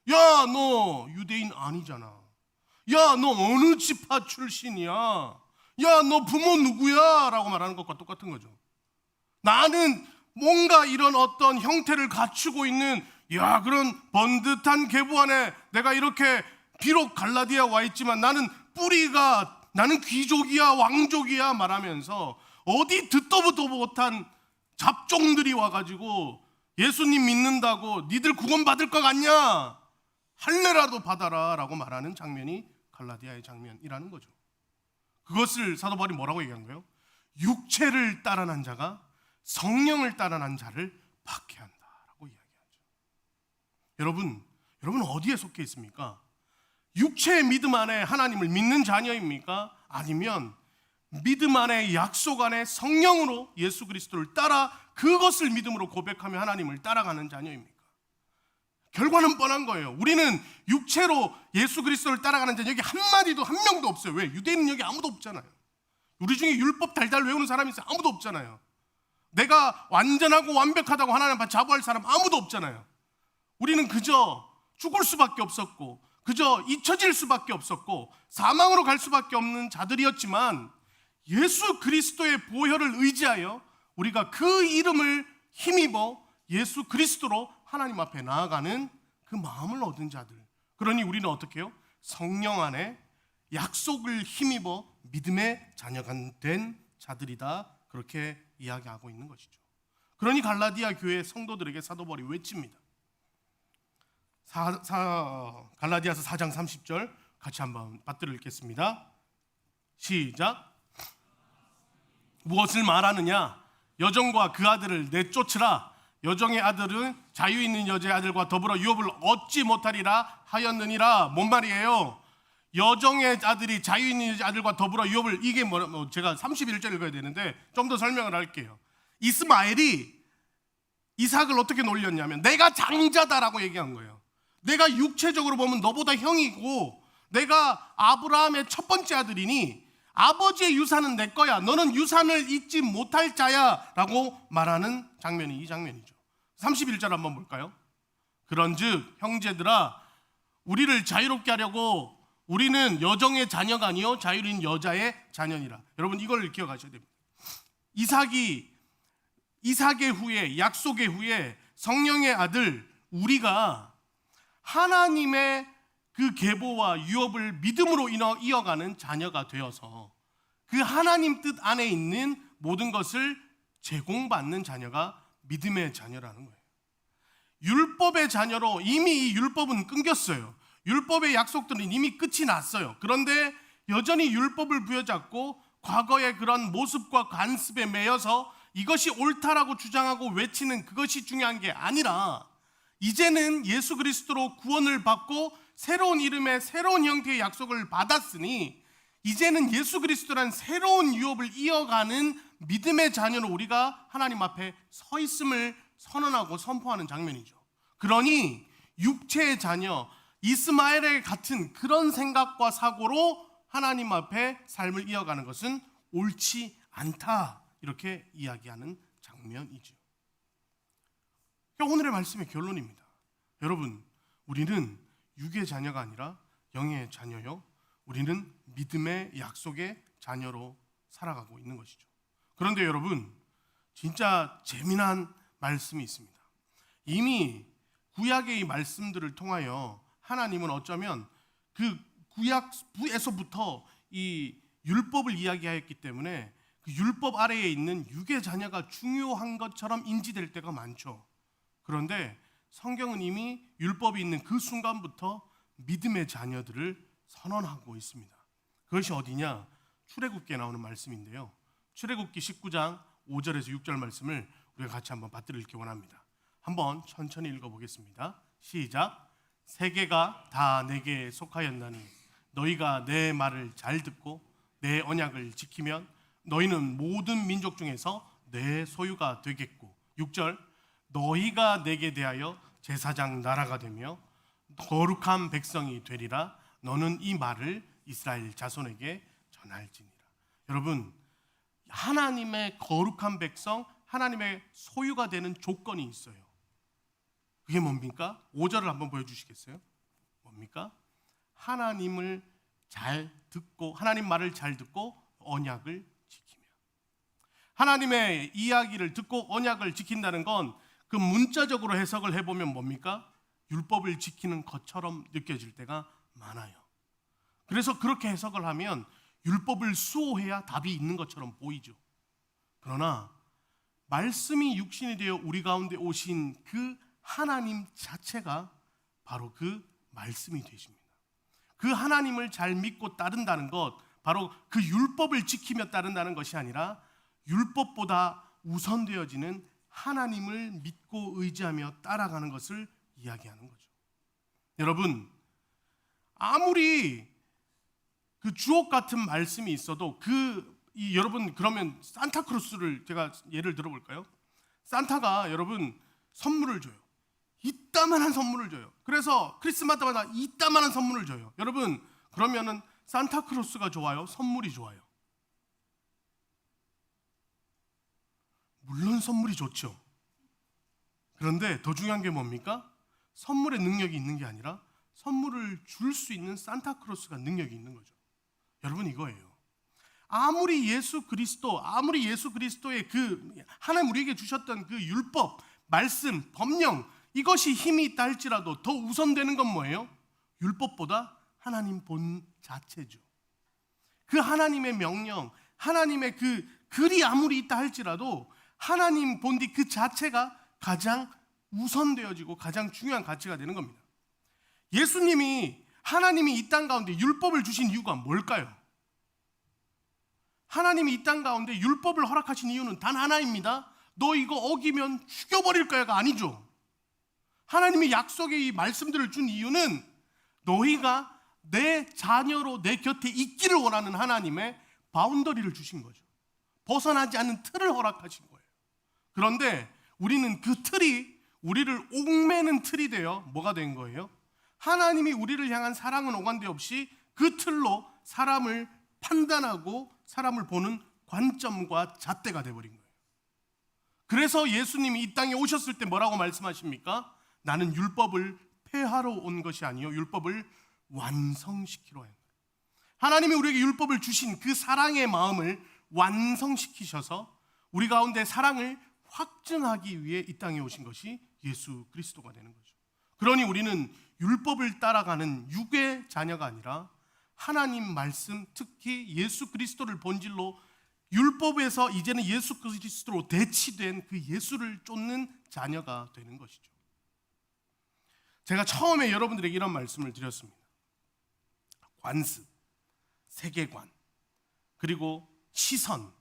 야, 너 유대인 아니잖아. 야, 너 어느 지파 출신이야? 야, 너 부모 누구야? 라고 말하는 것과 똑같은 거죠. 나는 뭔가 이런 어떤 형태를 갖추고 있는 그런 번듯한 계보 안에 내가 이렇게 비록 갈라디아 와 있지만 나는 뿌리가 나는 귀족이야 왕족이야 말하면서 어디 듣도 보도 못한 잡종들이 와가지고 예수님 믿는다고 니들 구원받을 것 같냐? 할례라도 받아라 라고 말하는 장면이 갈라디아의 장면이라는 거죠. 그것을 사도 바울이 뭐라고 얘기한 거예요? 육체를 따라난 자가 성령을 따라난 자를 박해한다라고 이야기하죠. 여러분 어디에 속해 있습니까? 육체의 믿음 안에 하나님을 믿는 자녀입니까? 아니면 믿음 안에 약속 안에 성령으로 예수 그리스도를 따라 그것을 믿음으로 고백하며 하나님을 따라가는 자녀입니까? 결과는 뻔한 거예요. 우리는 육체로 예수 그리스도를 따라가는 자녀 여기 한마디도 한 명도 없어요. 왜? 유대인은 여기 아무도 없잖아요. 우리 중에 율법 달달 외우는 사람이 있어요? 아무도 없잖아요. 내가 완전하고 완벽하다고 하나님 앞에 자부할 사람 아무도 없잖아요. 우리는 그저 죽을 수밖에 없었고 그저 잊혀질 수밖에 없었고 사망으로 갈 수밖에 없는 자들이었지만 예수 그리스도의 보혈을 의지하여 우리가 그 이름을 힘입어 예수 그리스도로 하나님 앞에 나아가는 그 마음을 얻은 자들. 그러니 우리는 어떻게 해요? 성령 안에 약속을 힘입어 믿음의 자녀가 된 자들이다. 그렇게 이야기하고 있는 것이죠. 그러니 갈라디아 교회 성도들에게 사도 바울이 외칩니다. 갈라디아서 4장 30절 같이 한번 받들어 읽겠습니다. 시작. 무엇을 말하느냐? 여종과 그 아들을 내쫓으라. 여종의 아들은 자유 있는 여자의 아들과 더불어 유업을 얻지 못하리라 하였느니라. 뭔 말이에요? 여종의 아들이 자유 있는 여자의 아들과 더불어 유업을, 이게 제가 31절 읽어야 되는데 좀 더 설명을 할게요. 이스마엘이 이삭을 어떻게 놀렸냐면 내가 장자다라고 얘기한 거예요. 내가 육체적으로 보면 너보다 형이고 내가 아브라함의 첫 번째 아들이니 아버지의 유산은 내 거야. 너는 유산을 잊지 못할 자야 라고 말하는 장면이 이 장면이죠. 31절 한번 볼까요? 그런즉 형제들아 우리를 자유롭게 하려고 우리는 여종의 자녀가 아니요 자유로운 여자의 자녀니라. 여러분 이걸 기억하셔야 됩니다. 이삭의 후에 약속의 후에 성령의 아들 우리가 하나님의 그 계보와 유업을 믿음으로 이어가는 자녀가 되어서 그 하나님 뜻 안에 있는 모든 것을 제공받는 자녀가 믿음의 자녀라는 거예요. 율법의 자녀로 이미 이 율법은 끊겼어요. 율법의 약속들은 이미 끝이 났어요. 그런데 여전히 율법을 부여잡고 과거의 그런 모습과 관습에 매여서 이것이 옳다라고 주장하고 외치는 그것이 중요한 게 아니라 이제는 예수 그리스도로 구원을 받고 새로운 이름의 새로운 형태의 약속을 받았으니 이제는 예수 그리스도란 새로운 유업을 이어가는 믿음의 자녀로 우리가 하나님 앞에 서 있음을 선언하고 선포하는 장면이죠. 그러니 육체의 자녀 이스마엘의 같은 그런 생각과 사고로 하나님 앞에 삶을 이어가는 것은 옳지 않다. 이렇게 이야기하는 장면이죠. 오늘의 말씀의 결론입니다. 여러분, 우리는 육의 자녀가 아니라 영의 자녀요. 우리는 믿음의 약속의 자녀로 살아가고 있는 것이죠. 그런데 여러분, 진짜 재미난 말씀이 있습니다. 이미 구약의 이 말씀들을 통하여 하나님은 어쩌면 그 구약에서부터 이 율법을 이야기하였기 때문에 그 율법 아래에 있는 육의 자녀가 중요한 것처럼 인지될 때가 많죠. 그런데 성경은 이미 율법이 있는 그 순간부터 믿음의 자녀들을 선언하고 있습니다. 그것이 어디냐? 출애굽기에 나오는 말씀인데요. 출애굽기 19장 5절에서 6절 말씀을 우리가 같이 한번 받들어 읽기 원합니다. 한번 천천히 읽어보겠습니다. 시작. 세계가 다 내게 속하였나니 너희가 내 말을 잘 듣고 내 언약을 지키면 너희는 모든 민족 중에서 내 소유가 되겠고 6절 너희가 내게 대하여 제사장 나라가 되며 거룩한 백성이 되리라. 너는 이 말을 이스라엘 자손에게 전할지니라. 여러분, 하나님의 거룩한 백성, 하나님의 소유가 되는 조건이 있어요. 그게 뭡니까? 5절을 한번 보여주시겠어요? 뭡니까? 하나님을 잘 듣고 하나님 말을 잘 듣고 언약을 지키며. 하나님의 이야기를 듣고 언약을 지킨다는 건 그 문자적으로 해석을 해보면 뭡니까? 율법을 지키는 것처럼 느껴질 때가 많아요. 그래서 그렇게 해석을 하면 율법을 수호해야 답이 있는 것처럼 보이죠. 그러나 말씀이 육신이 되어 우리 가운데 오신 그 하나님 자체가 바로 그 말씀이 되십니다. 그 하나님을 잘 믿고 따른다는 것, 바로 그 율법을 지키며 따른다는 것이 아니라 율법보다 우선되어지는 하나님을 믿고 의지하며 따라가는 것을 이야기하는 거죠. 여러분, 아무리 그 주옥 같은 말씀이 있어도 여러분, 그러면 산타크로스를 제가 예를 들어볼까요? 산타가 여러분 선물을 줘요. 이따만한 선물을 줘요. 그래서 크리스마스마다 이따만한 선물을 줘요. 여러분, 그러면은 산타크로스가 좋아요? 선물이 좋아요? 물론 선물이 좋죠. 그런데 더 중요한 게 뭡니까? 선물의 능력이 있는 게 아니라 선물을 줄 수 있는 산타크로스가 능력이 있는 거죠. 여러분, 이거예요. 아무리 예수 그리스도의 그 하나님 우리에게 주셨던 그 율법, 말씀, 법령, 이것이 힘이 있다 할지라도 더 우선되는 건 뭐예요? 율법보다 하나님 본 자체죠. 그 하나님의 명령, 하나님의 그 글이 아무리 있다 할지라도 하나님 본디 그 자체가 가장 우선되어지고 가장 중요한 가치가 되는 겁니다. 예수님이 하나님이 이 땅 가운데 율법을 주신 이유가 뭘까요? 하나님이 이 땅 가운데 율법을 허락하신 이유는 단 하나입니다. 너 이거 어기면 죽여버릴 거야가 아니죠. 하나님이 약속의 이 말씀들을 준 이유는 너희가 내 자녀로 내 곁에 있기를 원하는 하나님의 바운더리를 주신 거죠. 벗어나지 않는 틀을 허락하신 거예요. 그런데 우리는 그 틀이 우리를 옥매는 틀이 되어 뭐가 된 거예요? 하나님이 우리를 향한 사랑은 오간데 없이 그 틀로 사람을 판단하고 사람을 보는 관점과 잣대가 되어버린 거예요. 그래서 예수님이 이 땅에 오셨을 때 뭐라고 말씀하십니까? 나는 율법을 폐하러 온 것이 아니요 율법을 완성시키러 온 거예요. 하나님이 우리에게 율법을 주신 그 사랑의 마음을 완성시키셔서 우리 가운데 사랑을 확증하기 위해 이 땅에 오신 것이 예수 그리스도가 되는 거죠. 그러니 우리는 율법을 따라가는 육의 자녀가 아니라 하나님 말씀, 특히 예수 그리스도를 본질로 율법에서 이제는 예수 그리스도로 대치된 그 예수를 쫓는 자녀가 되는 것이죠. 제가 처음에 여러분들에게 이런 말씀을 드렸습니다. 관습, 세계관, 그리고 시선,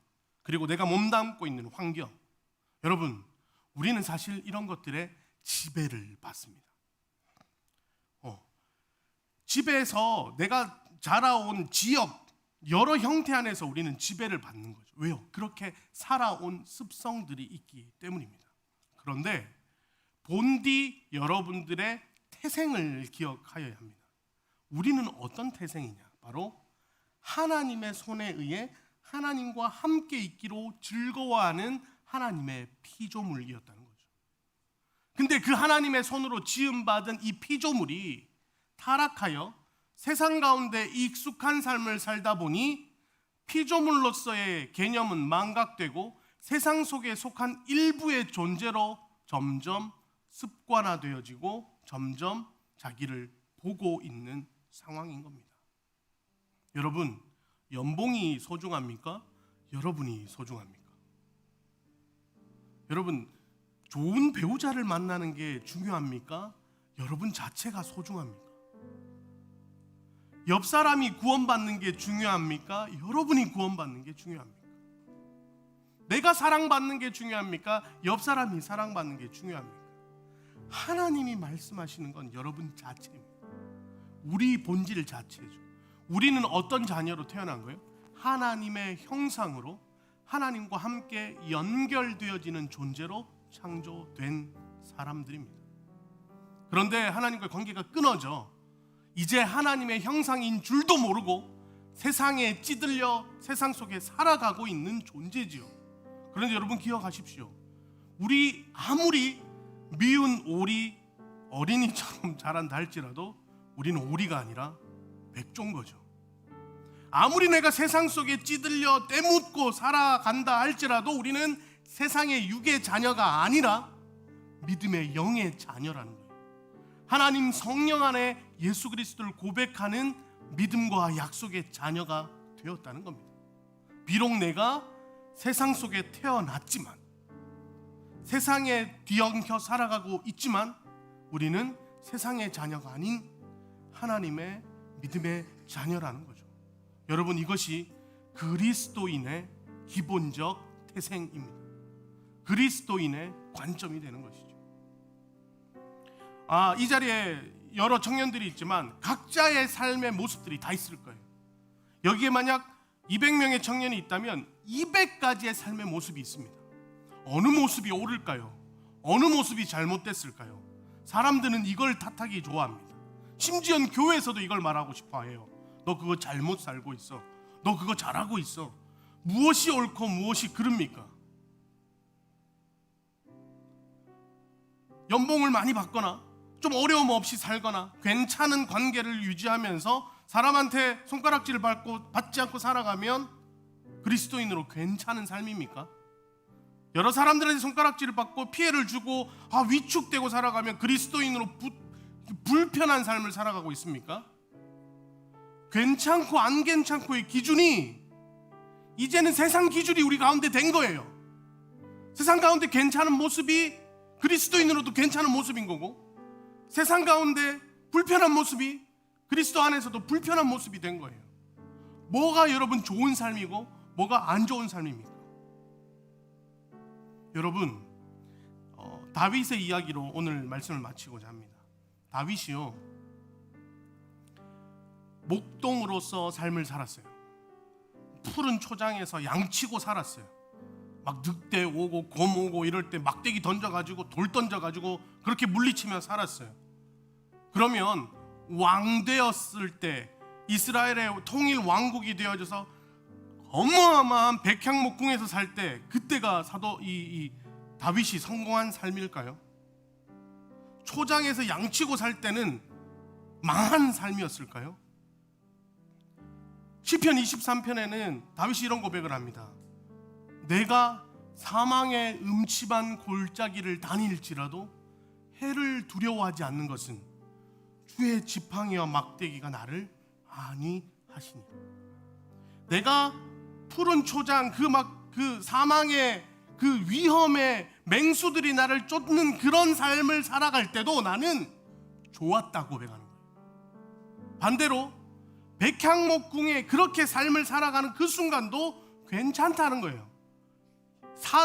그리고 내가 몸담고 있는 환경. 여러분, 우리는 사실 이런 것들에 지배를 받습니다. 집에서 내가 자라온 지역, 여러 형태 안에서 우리는 지배를 받는 거죠. 왜요? 그렇게 살아온 습성들이 있기 때문입니다. 그런데 본디 여러분들의 태생을 기억하여야 합니다. 우리는 어떤 태생이냐? 바로 하나님의 손에 의해 하나님과 함께 있기로 즐거워하는 하나님의 피조물이었다는 거죠. 근데 그 하나님의 손으로 지음받은 이 피조물이 타락하여 세상 가운데 익숙한 삶을 살다 보니 피조물로서의 개념은 망각되고 세상 속에 속한 일부의 존재로 점점 습관화되어지고 점점 자기를 보고 있는 상황인 겁니다. 여러분, 연봉이 소중합니까? 여러분이 소중합니까? 여러분, 좋은 배우자를 만나는 게 중요합니까? 여러분 자체가 소중합니까? 옆 사람이 구원받는 게 중요합니까? 여러분이 구원받는 게 중요합니까? 내가 사랑받는 게 중요합니까? 옆 사람이 사랑받는 게 중요합니까? 하나님이 말씀하시는 건 여러분 자체입니다. 우리 본질 자체죠. 우리는 어떤 자녀로 태어난 거예요? 하나님의 형상으로 하나님과 함께 연결되어지는 존재로 창조된 사람들입니다. 그런데 하나님과 관계가 끊어져 이제 하나님의 형상인 줄도 모르고 세상에 찌들려 세상 속에 살아가고 있는 존재지요. 그런데 여러분 기억하십시오. 우리 아무리 미운 오리 어린이처럼 자란다 할지라도 우리는 오리가 아니라 백조인 거죠. 아무리 내가 세상 속에 찌들려 때묻고 살아간다 할지라도 우리는 세상의 육의 자녀가 아니라 믿음의 영의 자녀라는 거예요. 하나님 성령 안에 예수 그리스도를 고백하는 믿음과 약속의 자녀가 되었다는 겁니다. 비록 내가 세상 속에 태어났지만 세상에 뒤엉켜 살아가고 있지만 우리는 세상의 자녀가 아닌 하나님의 믿음의 자녀라는 거죠. 여러분, 이것이 그리스도인의 기본적 태생입니다. 그리스도인의 관점이 되는 것이죠. 이 자리에 여러 청년들이 있지만 각자의 삶의 모습들이 다 있을 거예요. 여기에 만약 200명의 청년이 있다면 200가지의 삶의 모습이 있습니다. 어느 모습이 옳을까요? 어느 모습이 잘못됐을까요? 사람들은 이걸 탓하기 좋아합니다. 심지어 교회에서도 이걸 말하고 싶어 해요. 너 그거 잘못 살고 있어. 너 그거 잘하고 있어. 무엇이 옳고 무엇이 그릅니까? 연봉을 많이 받거나 좀 어려움 없이 살거나 괜찮은 관계를 유지하면서 사람한테 손가락질을 받지 않고 살아가면 그리스도인으로 괜찮은 삶입니까? 여러 사람들한테 손가락질을 받고 피해를 주고 위축되고 살아가면 그리스도인으로 불편한 삶을 살아가고 있습니까? 괜찮고 안 괜찮고의 기준이 이제는 세상 기준이 우리 가운데 된 거예요. 세상 가운데 괜찮은 모습이 그리스도인으로도 괜찮은 모습인 거고, 세상 가운데 불편한 모습이 그리스도 안에서도 불편한 모습이 된 거예요. 뭐가 여러분 좋은 삶이고 뭐가 안 좋은 삶입니까? 여러분, 다윗의 이야기로 오늘 말씀을 마치고자 합니다. 다윗이요, 목동으로서 삶을 살았어요. 푸른 초장에서 양치고 살았어요. 막 늑대 오고 곰 오고 이럴 때 막대기 던져가지고 돌 던져가지고 그렇게 물리치며 살았어요. 그러면 왕 되었을 때 이스라엘의 통일 왕국이 되어져서 어마어마한 백향목궁에서 살 때 그때가 다윗이 성공한 삶일까요? 초장에서 양치고 살 때는 망한 삶이었을까요? 시편 23편에는 다윗이 이런 고백을 합니다. 내가 사망의 음침한 골짜기를 다닐지라도 해를 두려워하지 않는 것은 주의 지팡이와 막대기가 나를 안위하시니. 내가 푸른 초장 그 사망의 그 위험의 맹수들이 나를 쫓는 그런 삶을 살아갈 때도 나는 좋았다고 고백하는 거예요. 반대로 백향목궁에 그렇게 삶을 살아가는 그 순간도 괜찮다는 거예요.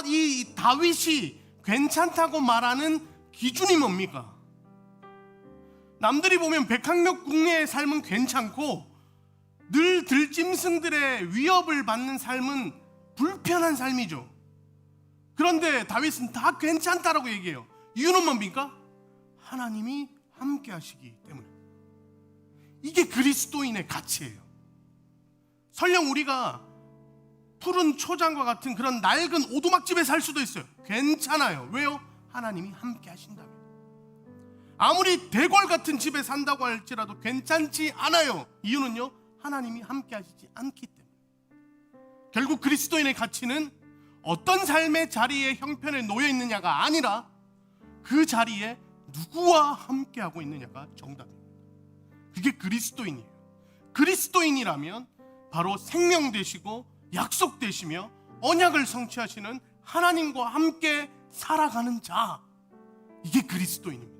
이 다윗이 괜찮다고 말하는 기준이 뭡니까? 남들이 보면 백향목궁의 삶은 괜찮고 늘 들짐승들의 위협을 받는 삶은 불편한 삶이죠. 그런데 다윗은 다 괜찮다라고 얘기해요. 이유는 뭡니까? 하나님이 함께 하시기 때문에. 이게 그리스도인의 가치예요. 설령 우리가 푸른 초장과 같은 그런 낡은 오두막집에 살 수도 있어요. 괜찮아요. 왜요? 하나님이 함께 하신다면. 아무리 대궐 같은 집에 산다고 할지라도 괜찮지 않아요. 이유는요, 하나님이 함께 하시지 않기 때문에. 결국 그리스도인의 가치는 어떤 삶의 자리에 형편에 놓여 있느냐가 아니라 그 자리에 누구와 함께하고 있느냐가 정답입니다. 그게 그리스도인이에요. 그리스도인이라면 바로 생명 되시고 약속 되시며 언약을 성취하시는 하나님과 함께 살아가는 자, 이게 그리스도인입니다.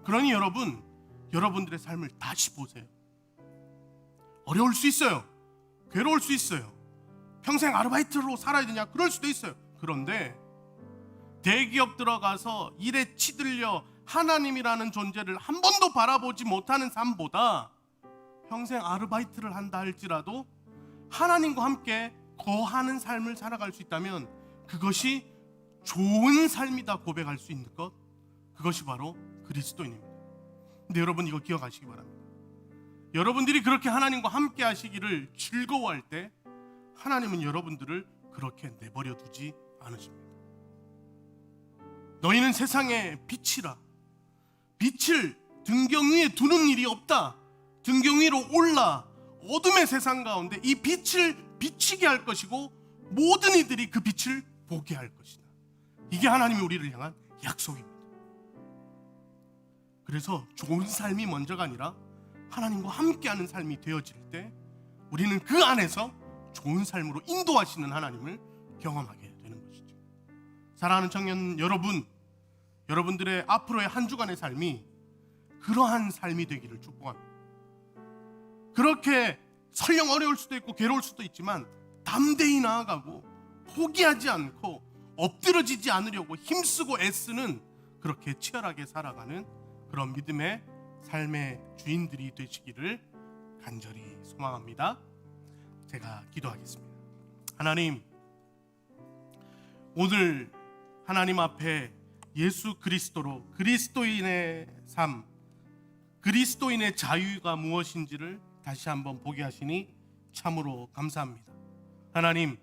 그러니 여러분들의 삶을 다시 보세요. 어려울 수 있어요. 괴로울 수 있어요. 평생 아르바이트로 살아야 되냐? 그럴 수도 있어요. 그런데 대기업 들어가서 일에 치들려 하나님이라는 존재를 한 번도 바라보지 못하는 삶보다 평생 아르바이트를 한다 할지라도 하나님과 함께 거하는 삶을 살아갈 수 있다면 그것이 좋은 삶이다 고백할 수 있는 것, 그것이 바로 그리스도인입니다. 근데 여러분, 이거 기억하시기 바랍니다. 여러분들이 그렇게 하나님과 함께 하시기를 즐거워할 때 하나님은 여러분들을 그렇게 내버려 두지 않으십니다. 너희는 세상의 빛이라. 빛을 등경 위에 두는 일이 없다. 등경 위로 올라 어둠의 세상 가운데 이 빛을 비치게 할 것이고 모든 이들이 그 빛을 보게 할 것이다. 이게 하나님이 우리를 향한 약속입니다. 그래서 좋은 삶이 먼저가 아니라 하나님과 함께하는 삶이 되어질 때 우리는 그 안에서 좋은 삶으로 인도하시는 하나님을 경험하게 되는 것이죠. 사랑하는 청년 여러분, 여러분들의 앞으로의 한 주간의 삶이 그러한 삶이 되기를 축복합니다. 그렇게 설령 어려울 수도 있고 괴로울 수도 있지만 담대히 나아가고 포기하지 않고 엎드러지지 않으려고 힘쓰고 애쓰는 그렇게 치열하게 살아가는 그런 믿음의 삶의 주인들이 되시기를 간절히 소망합니다. 제가 기도하겠습니다. 하나님, 오늘 하나님 앞에 예수 그리스도로 그리스도인의 삶, 그리스도인의 자유가 무엇인지를 다시 한번 보게 하시니 참으로 감사합니다. 하나님,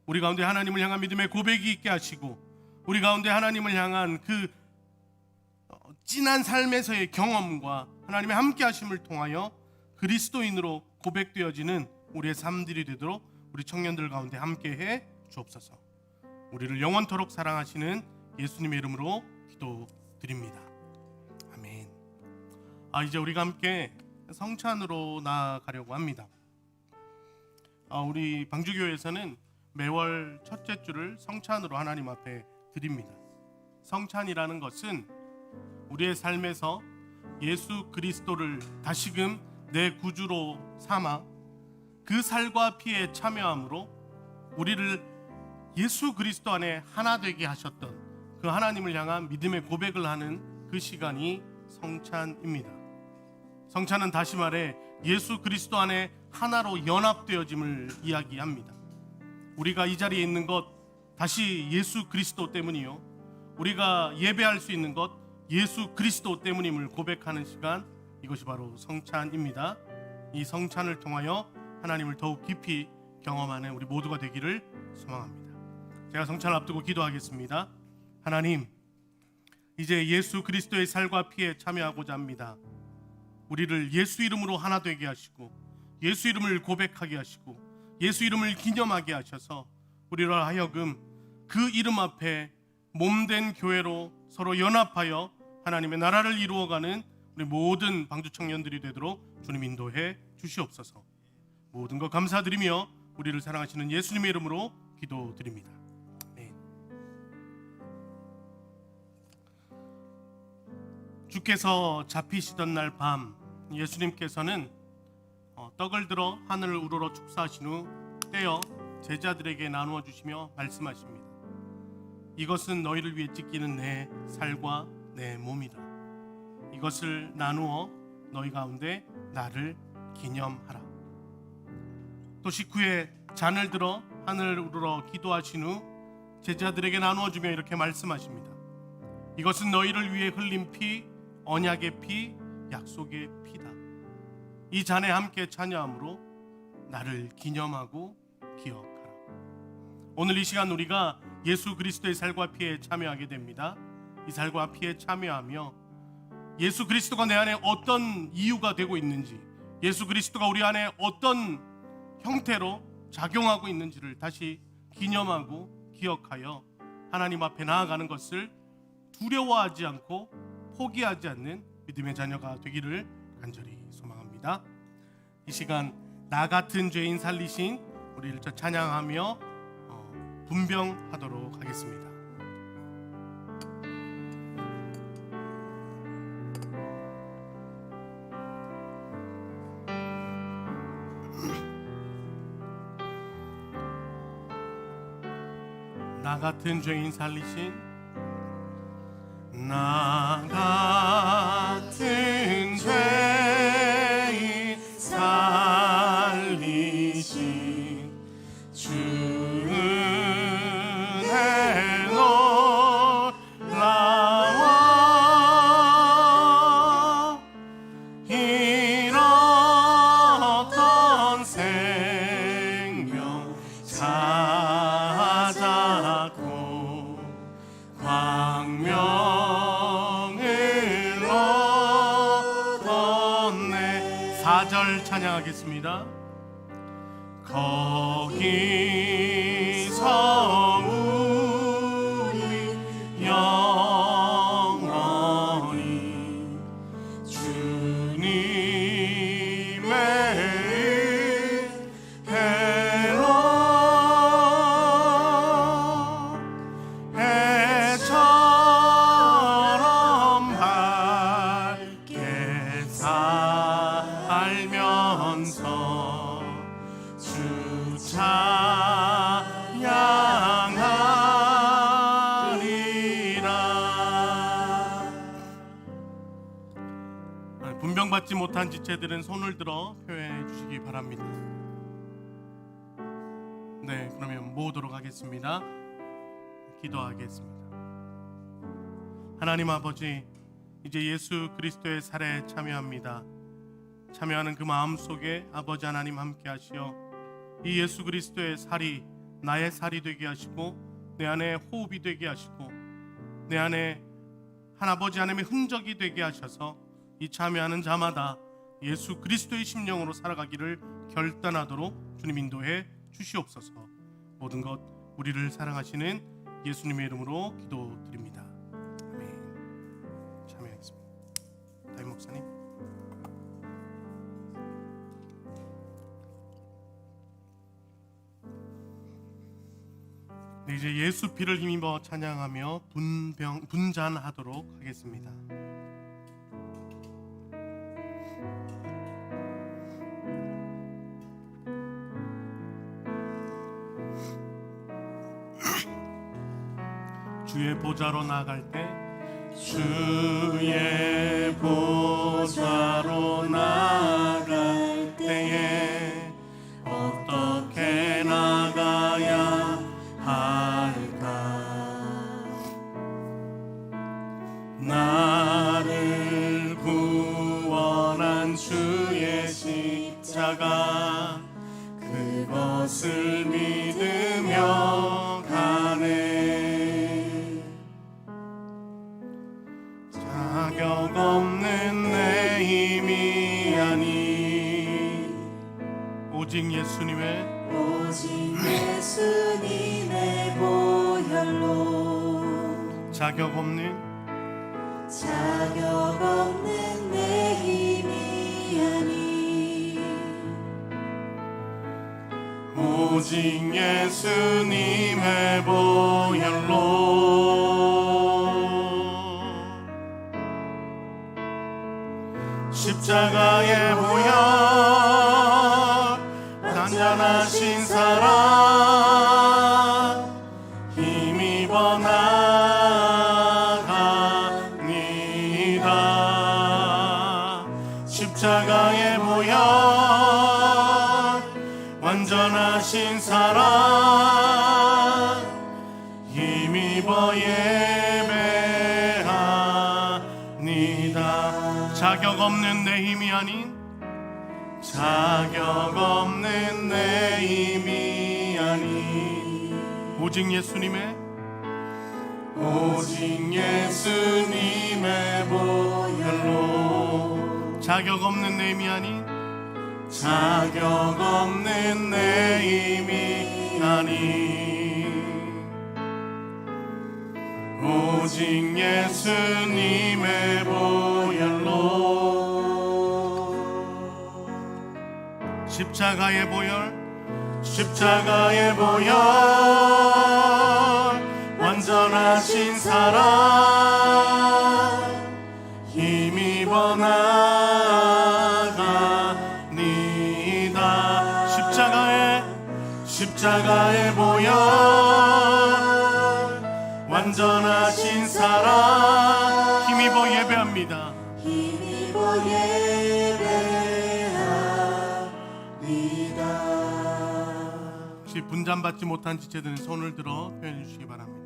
우리 가운데 하나님을 향한 믿음의 고백이 있게 하시고 우리 가운데 하나님을 향한 그 진한 삶에서의 경험과 하나님의 함께 하심을 통하여 그리스도인으로 고백되어지는 우리의 삶들이 되도록 우리 청년들 가운데 함께해 주옵소서. 우리를 영원토록 사랑하시는 예수님의 이름으로 기도드립니다. 아멘. 이제 우리가 함께 성찬으로 나아가려고 합니다. 우리 방주교회에서는 매월 첫째 주를 성찬으로 하나님 앞에 드립니다. 성찬이라는 것은 우리의 삶에서 예수 그리스도를 다시금 내 구주로 삼아 그 살과 피에 참여함으로 우리를 예수 그리스도 안에 하나 되게 하셨던 그 하나님을 향한 믿음의 고백을 하는 그 시간이 성찬입니다. 성찬은 다시 말해 예수 그리스도 안에 하나로 연합되어짐을 이야기합니다. 우리가 이 자리에 있는 것 다시 예수 그리스도 때문이요, 우리가 예배할 수 있는 것 예수 그리스도 때문임을 고백하는 시간, 이것이 바로 성찬입니다. 이 성찬을 통하여 하나님을 더욱 깊이 경험하는 우리 모두가 되기를 소망합니다. 제가 성찬을 앞두고 기도하겠습니다. 하나님, 이제 예수 그리스도의 살과 피에 참여하고자 합니다. 우리를 예수 이름으로 하나 되게 하시고 예수 이름을 고백하게 하시고 예수 이름을 기념하게 하셔서 우리로 하여금 그 이름 앞에 몸된 교회로 서로 연합하여 하나님의 나라를 이루어가는 우리 모든 방주 청년들이 되도록 주님 인도해 주시옵소서. 모든 것 감사드리며 우리를 사랑하시는 예수님의 이름으로 기도드립니다. 아멘. 주께서 잡히시던 날 밤 예수님께서는 떡을 들어 하늘을 우러러 축사하신 후 떼어 제자들에게 나누어 주시며 말씀하십니다. 이것은 너희를 위해 찢기는 내 살과 내 몸이다. 이것을 나누어 너희 가운데 나를 기념하라. 또 식후에 잔을 들어 하늘을 우러러 기도하신 후 제자들에게 나누어 주며 이렇게 말씀하십니다. 이것은 너희를 위해 흘린 피, 언약의 피, 약속의 피다. 이 잔에 함께 참여함으로 나를 기념하고 기억하라. 오늘 이 시간 우리가 예수 그리스도의 살과 피에 참여하게 됩니다. 이 살과 피에 참여하며 예수 그리스도가 내 안에 어떤 이유가 되고 있는지, 예수 그리스도가 우리 안에 어떤 형태로 작용하고 있는지를 다시 기념하고 기억하여 하나님 앞에 나아가는 것을 두려워하지 않고 포기하지 않는 믿음의 자녀가 되기를 간절히 소망합니다. 이 시간 나 같은 죄인 살리신 우리를 찬양하며 분병하도록 하겠습니다. 나 같은 죄인 살리신, 나 같은 죄인 살리신 주 은혜 놀라워. 잃었던 생명 찾았고 광명을 얻었네. 4절 찬양하겠습니다. 거기서 우리 영원히 주님의 은혜로 해처럼 밝게 살면서 존병받지 못한 지체들은 손을 들어 표현해 주시기 바랍니다. 네, 그러면 모으도록 하겠습니다. 기도하겠습니다. 하나님 아버지, 이제 예수 그리스도의 살에 참여합니다. 참여하는 그 마음 속에 아버지 하나님 함께 하시어 이 예수 그리스도의 살이 나의 살이 되게 하시고 내 안에 호흡이 되게 하시고 내 안에 한 아버지 하나님의 흔적이 되게 하셔서 이 참여하는 자마다 예수 그리스도의 심령으로 살아가기를 결단하도록 주님 인도해 주시옵소서. 모든 것 우리를 사랑하시는 예수님의 이름으로 기도드립니다. 아멘. 참여하겠습니다. 다임 목사님. 네, 이제 예수 피를 힘입어 찬양하며 분잔하도록 하겠습니다. 주의 보좌로 나갈 때 주의 보좌로 나갈 때에 어떻게 나가야 할까? 나를 구원한 주의 십자가 그것을 믿으며 가네. 자격 없는 내 힘이 아니 오직 예수님의 보혈로 자격 없는 내 힘이 아니 오직 예수님의 보혈로 십자가의 보혈 단전하신 사랑 힘입어 나갑니다. 십자가의 보혈 완전하신 사랑 힘입어 예배합니다. 자격 없는 내 힘이 아닌 자격 없는 내 힘이 아닌 오직 예수님의 보혈로 자격 없는 내 힘이 아닌 자격 없는 내 힘이 아닌 오직 예수님의 보혈로 십자가의 보혈 완전하신 사랑 힘입어 나갑니다. 십자가의 보혈 완전하신 사랑 힘입어 예배합니다. 힘입어 예배합니다. 혹시 분잔받지 못한 지체들은 손을 들어 표현해 주시기 바랍니다.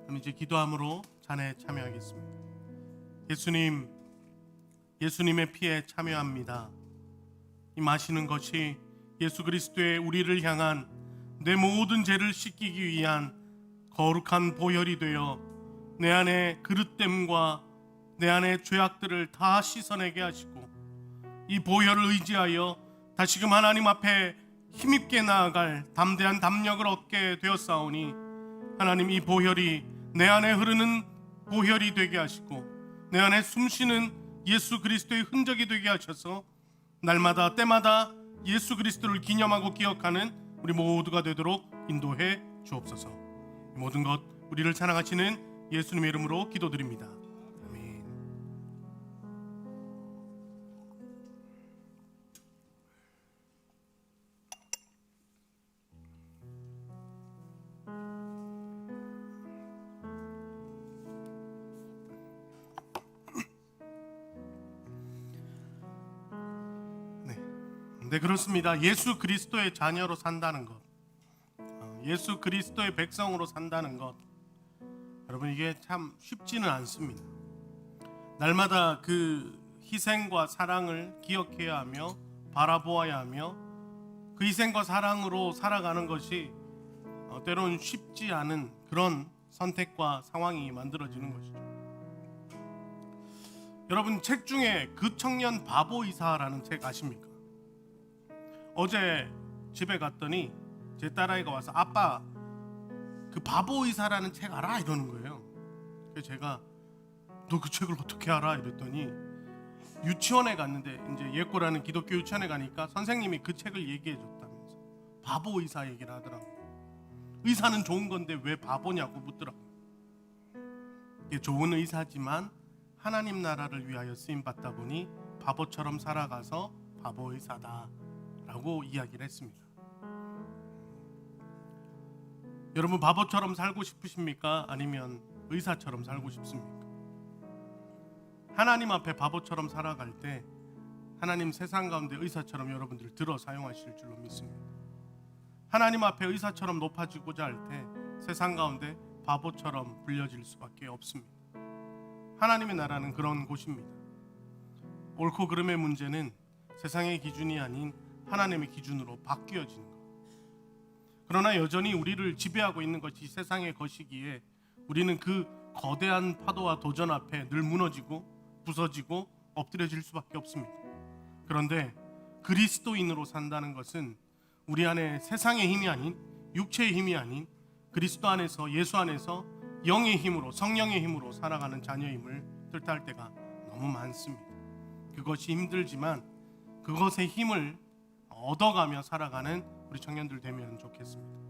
그럼 이제 기도함으로 잔에 참여하겠습니다. 예수님의 피에 참여합니다. 이 마시는 것이 예수 그리스도의 우리를 향한 내 모든 죄를 씻기기 위한 거룩한 보혈이 되어 내 안에 그릇됨과 내 안에 죄악들을 다 씻어내게 하시고 이 보혈을 의지하여 다시금 하나님 앞에 힘있게 나아갈 담대한 담력을 얻게 되었사오니 하나님 이 보혈이 내 안에 흐르는 보혈이 되게 하시고 내 안에 숨쉬는 예수 그리스도의 흔적이 되게 하셔서 날마다 때마다 예수 그리스도를 기념하고 기억하는 우리 모두가 되도록 인도해 주옵소서. 모든 것 우리를 사랑하시는 예수님의 이름으로 기도드립니다. 아멘. 네, 그렇습니다. 예수 그리스도의 자녀로 산다는 것, 예수 그리스도의 백성으로 산다는 것, 여러분 이게 참 쉽지는 않습니다. 날마다 그 희생과 사랑을 기억해야 하며 바라보아야 하며 그 희생과 사랑으로 살아가는 것이 때로는 쉽지 않은 그런 선택과 상황이 만들어지는 것이죠. 여러분, 책 중에 그 청년 바보 이사라는 책 아십니까? 어제 집에 갔더니 제 딸아이가 와서 아빠 그 바보 이사라는 책 알아? 이러는 거예요. 그래서 제가 너 그 책을 어떻게 알아? 이랬더니 유치원에 갔는데 이제 예꼬라는 기독교 유치원에 가니까 선생님이 그 책을 얘기해 줬다면서 바보 의사 얘기를 하더라고요. 의사는 좋은 건데 왜 바보냐고 묻더라고요. 이게 좋은 의사지만 하나님 나라를 위하여 쓰임 받다 보니 바보처럼 살아가서 바보 의사다라고 이야기를 했습니다. 여러분, 바보처럼 살고 싶으십니까? 아니면 의사처럼 살고 싶습니까? 하나님 앞에 바보처럼 살아갈 때 하나님 세상 가운데 의사처럼 여러분들을 들어 사용하실 줄로 믿습니다. 하나님 앞에 의사처럼 높아지고자 할 때 세상 가운데 바보처럼 불려질 수밖에 없습니다. 하나님의 나라는 그런 곳입니다. 옳고 그름의 문제는 세상의 기준이 아닌 하나님의 기준으로 바뀌어지는 것. 그러나 여전히 우리를 지배하고 있는 것이 세상의 것이기에 우리는 그 거대한 파도와 도전 앞에 늘 무너지고 부서지고 엎드려질 수밖에 없습니다. 그런데 그리스도인으로 산다는 것은 우리 안에 세상의 힘이 아닌, 육체의 힘이 아닌 그리스도 안에서, 예수 안에서 영의 힘으로, 성령의 힘으로 살아가는 자녀임을 뜻할 때가 너무 많습니다. 그것이 힘들지만 그것의 힘을 얻어가며 살아가는 우리 청년들 되면 좋겠습니다.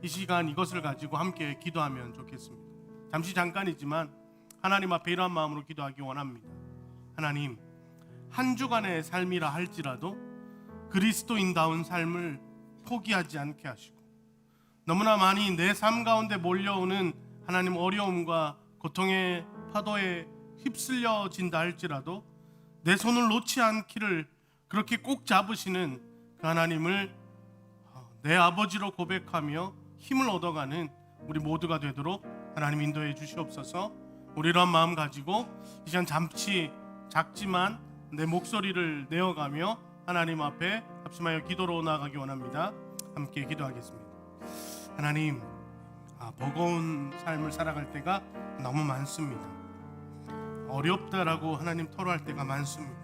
이 시간 이것을 가지고 함께 기도하면 좋겠습니다. 잠시 잠깐이지만 하나님 앞에 이러한 마음으로 기도하기 원합니다. 하나님, 한 주간의 삶이라 할지라도 그리스도인다운 삶을 포기하지 않게 하시고, 너무나 많이 내 삶 가운데 몰려오는 하나님 어려움과 고통의 파도에 휩쓸려진다 할지라도 내 손을 놓지 않기를 그렇게 꼭 잡으시는 그 하나님을 내 아버지로 고백하며 힘을 얻어가는 우리 모두가 되도록 하나님 인도해 주시옵소서. 우리 이런 마음 가지고 이 시간 잠시 작지만 내 목소리를 내어가며 하나님 앞에 합심하여 기도로 나아가기 원합니다. 함께 기도하겠습니다. 하나님, 버거운 삶을 살아갈 때가 너무 많습니다. 어렵다라고 하나님 토로할 때가 많습니다.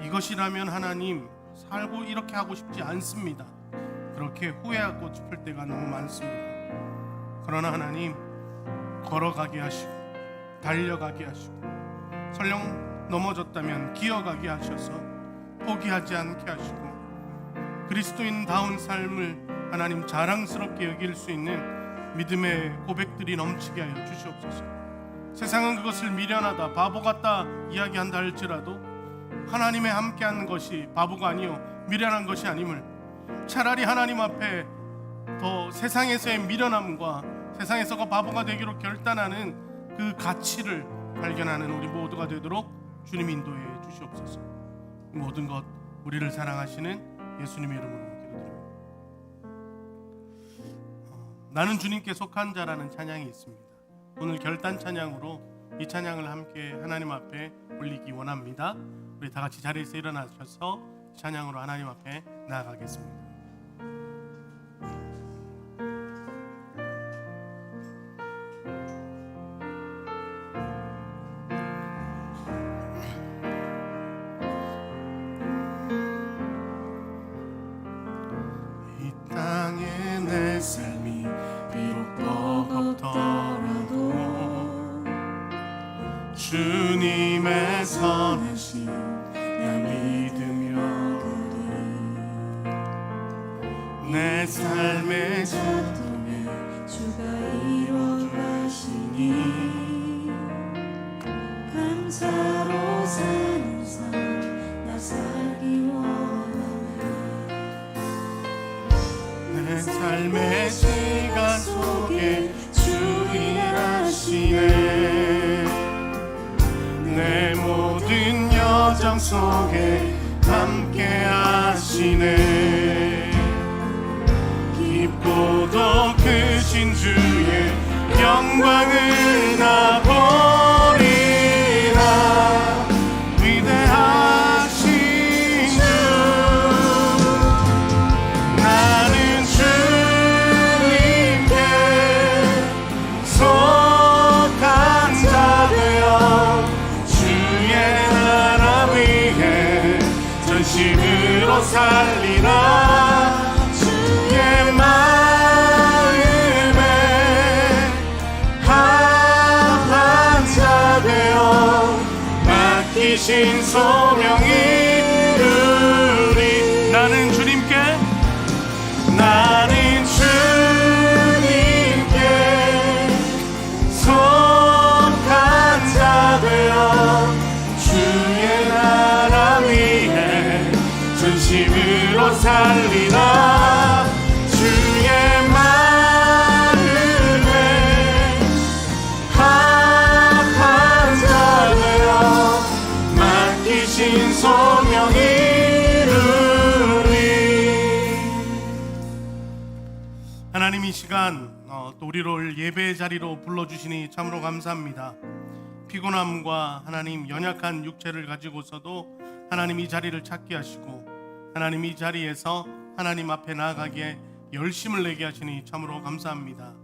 이것이라면 하나님 살고 이렇게 하고 싶지 않습니다. 그렇게 후회하고 싶을 때가 너무 많습니다. 그러나 하나님, 걸어가게 하시고 달려가게 하시고 설령 넘어졌다면 기어가게 하셔서 포기하지 않게 하시고 그리스도인다운 삶을 하나님 자랑스럽게 여길 수 있는 믿음의 고백들이 넘치게 하여 주시옵소서. 세상은 그것을 미련하다, 바보 같다 이야기한다 할지라도 하나님의 함께하는 것이 바보가 아니요 미련한 것이 아님을, 차라리 하나님 앞에 더 세상에서의 미련함과 세상에서가 바보가 되기로 결단하는 그 가치를 발견하는 우리 모두가 되도록 주님 인도해 주시옵소서. 모든 것 우리를 사랑하시는 예수님의 이름으로 기도드립니다. 나는 주님께 속한 자라는 찬양이 있습니다. 오늘 결단 찬양으로 이 찬양을 함께 하나님 앞에 올리기 원합니다. 우리 다 같이 자리에서 일어나셔서 찬양으로 하나님 앞에 나아가겠습니다. 이 땅에 내 삶이 비록 버겁더라도 주님의 선하심 나 믿으며 내 삶의 작동에 주가 이루어 가시니 감사로 사는 삶 나 살기 원하네. 내 삶의 시간 속에 주 일하시네. 내 모든 여정 속에 함께 하시네. 하시네. 깊고 더 크신 주의 영광을 나 보리라. 위대하신 주 나는 주님께 속한 자 되어 주의 나라 위해 전심으로 살리라. 주의 마음에 합한 자 되어 맡기신 소명 이루리. 나는 주님께 속한 자 되어 주의 나라 위해 전심으로 살리라. 주의 마음에 합한 자 되어 맡기신 소명 이루리. 하나님 이 시간 또 우리를 예배의 자리로 불러주시니 참으로 감사합니다. 피곤함과 하나님 연약한 육체를 가지고서도 하나님 이 자리를 찾게 하시고 하나님 이 자리에서 하나님 앞에 나아가기에 열심을 내게 하시니 참으로 감사합니다.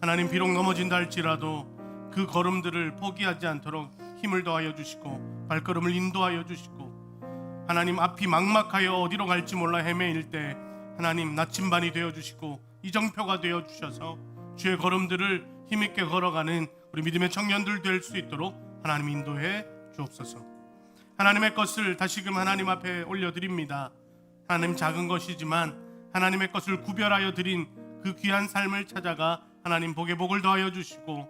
하나님 비록 넘어진다 할지라도 그 걸음들을 포기하지 않도록 힘을 더하여 주시고 발걸음을 인도하여 주시고 하나님 앞이 막막하여 어디로 갈지 몰라 헤매일 때 하나님 나침반이 되어 주시고 이정표가 되어 주셔서 주의 걸음들을 힘있게 걸어가는 우리 믿음의 청년들 될 수 있도록 하나님 인도해 주옵소서. 하나님의 것을 다시금 하나님 앞에 올려드립니다. 하나님 작은 것이지만 하나님의 것을 구별하여 드린 그 귀한 삶을 찾아가 하나님 복에 복을 더하여 주시고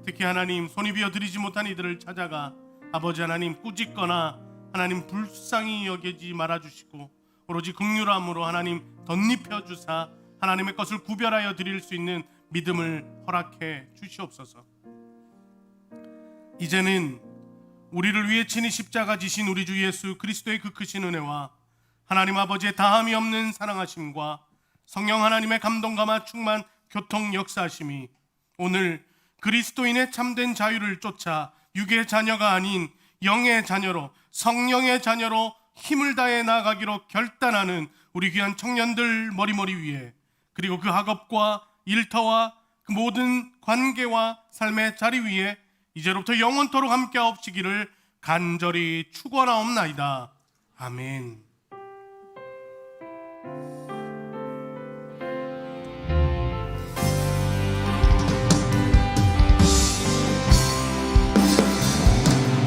특히 하나님 손이 비어 드리지 못한 이들을 찾아가 아버지 하나님 꾸짖거나 하나님 불쌍히 여기지 말아주시고 오로지 긍휼함으로 하나님 덧입혀 주사 하나님의 것을 구별하여 드릴 수 있는 믿음을 허락해 주시옵소서. 이제는 우리를 위해 친히 십자가 지신 우리 주 예수 그리스도의 그 크신 은혜와 하나님 아버지의 다함이 없는 사랑하심과 성령 하나님의 감동과 맞충만 교통 역사하심이 오늘 그리스도인의 참된 자유를 쫓아 육의 자녀가 아닌 영의 자녀로 성령의 자녀로 힘을 다해 나아가기로 결단하는 우리 귀한 청년들 머리머리 위에 그리고 그 학업과 일터와 그 모든 관계와 삶의 자리 위에 이제로부터 영원토록 함께하옵시기를 간절히 축원하옵나이다. 아멘.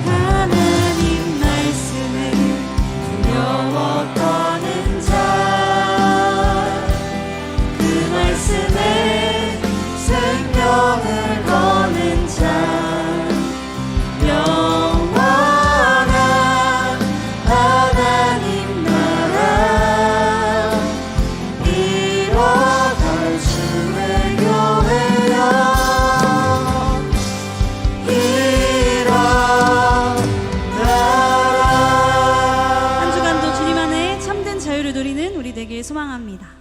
하나님 말씀을 두려워 떠는 자, 그 말씀에 생명을 거는 자, 영원한 하나님 나라 이뤄갈 주의 교회여 한 주간도 주님 안에 참된 자유를 누리는 우리 되길 소망합니다.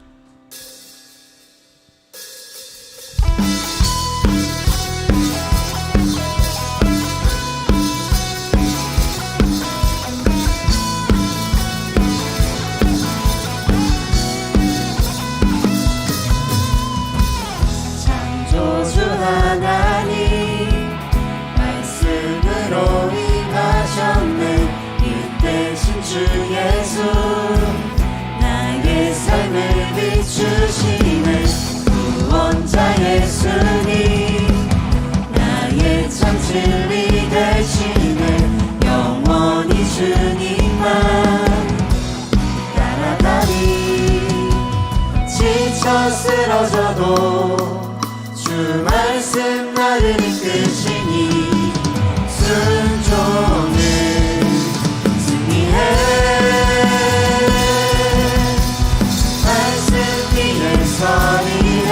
창조주 하나님 말씀으로 임하셨네. 이 대신 주 예수 나의 삶을 비추시네. 구원자 예수님 나의 참 진리 되시네. 영원히 주님만 따라가리. 지쳐 쓰러져도 주 말씀 나를 이끄시니 순종을 승리해. 말씀 위에 서리라.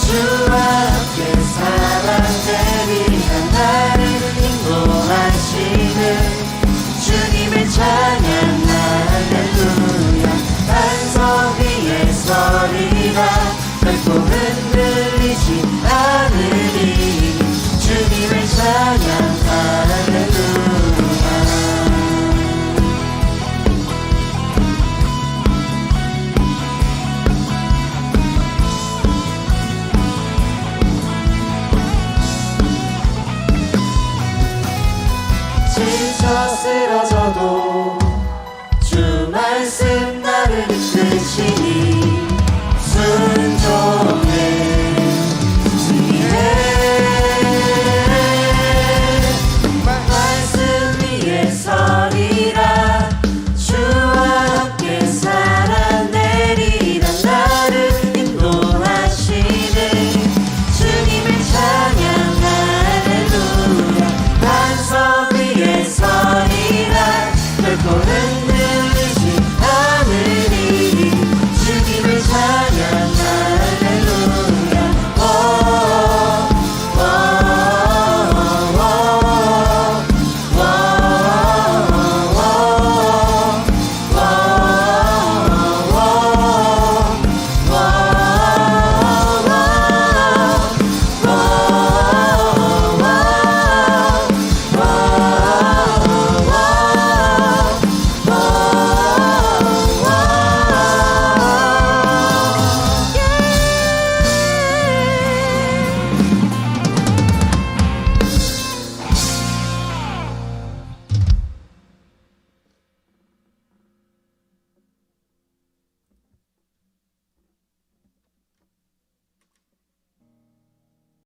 주와 함께 살아내리라. 나를 인도하시는 주님을 찬양 할렐루야. 쓰러져도 주 말씀 나를 이끄시니 순종해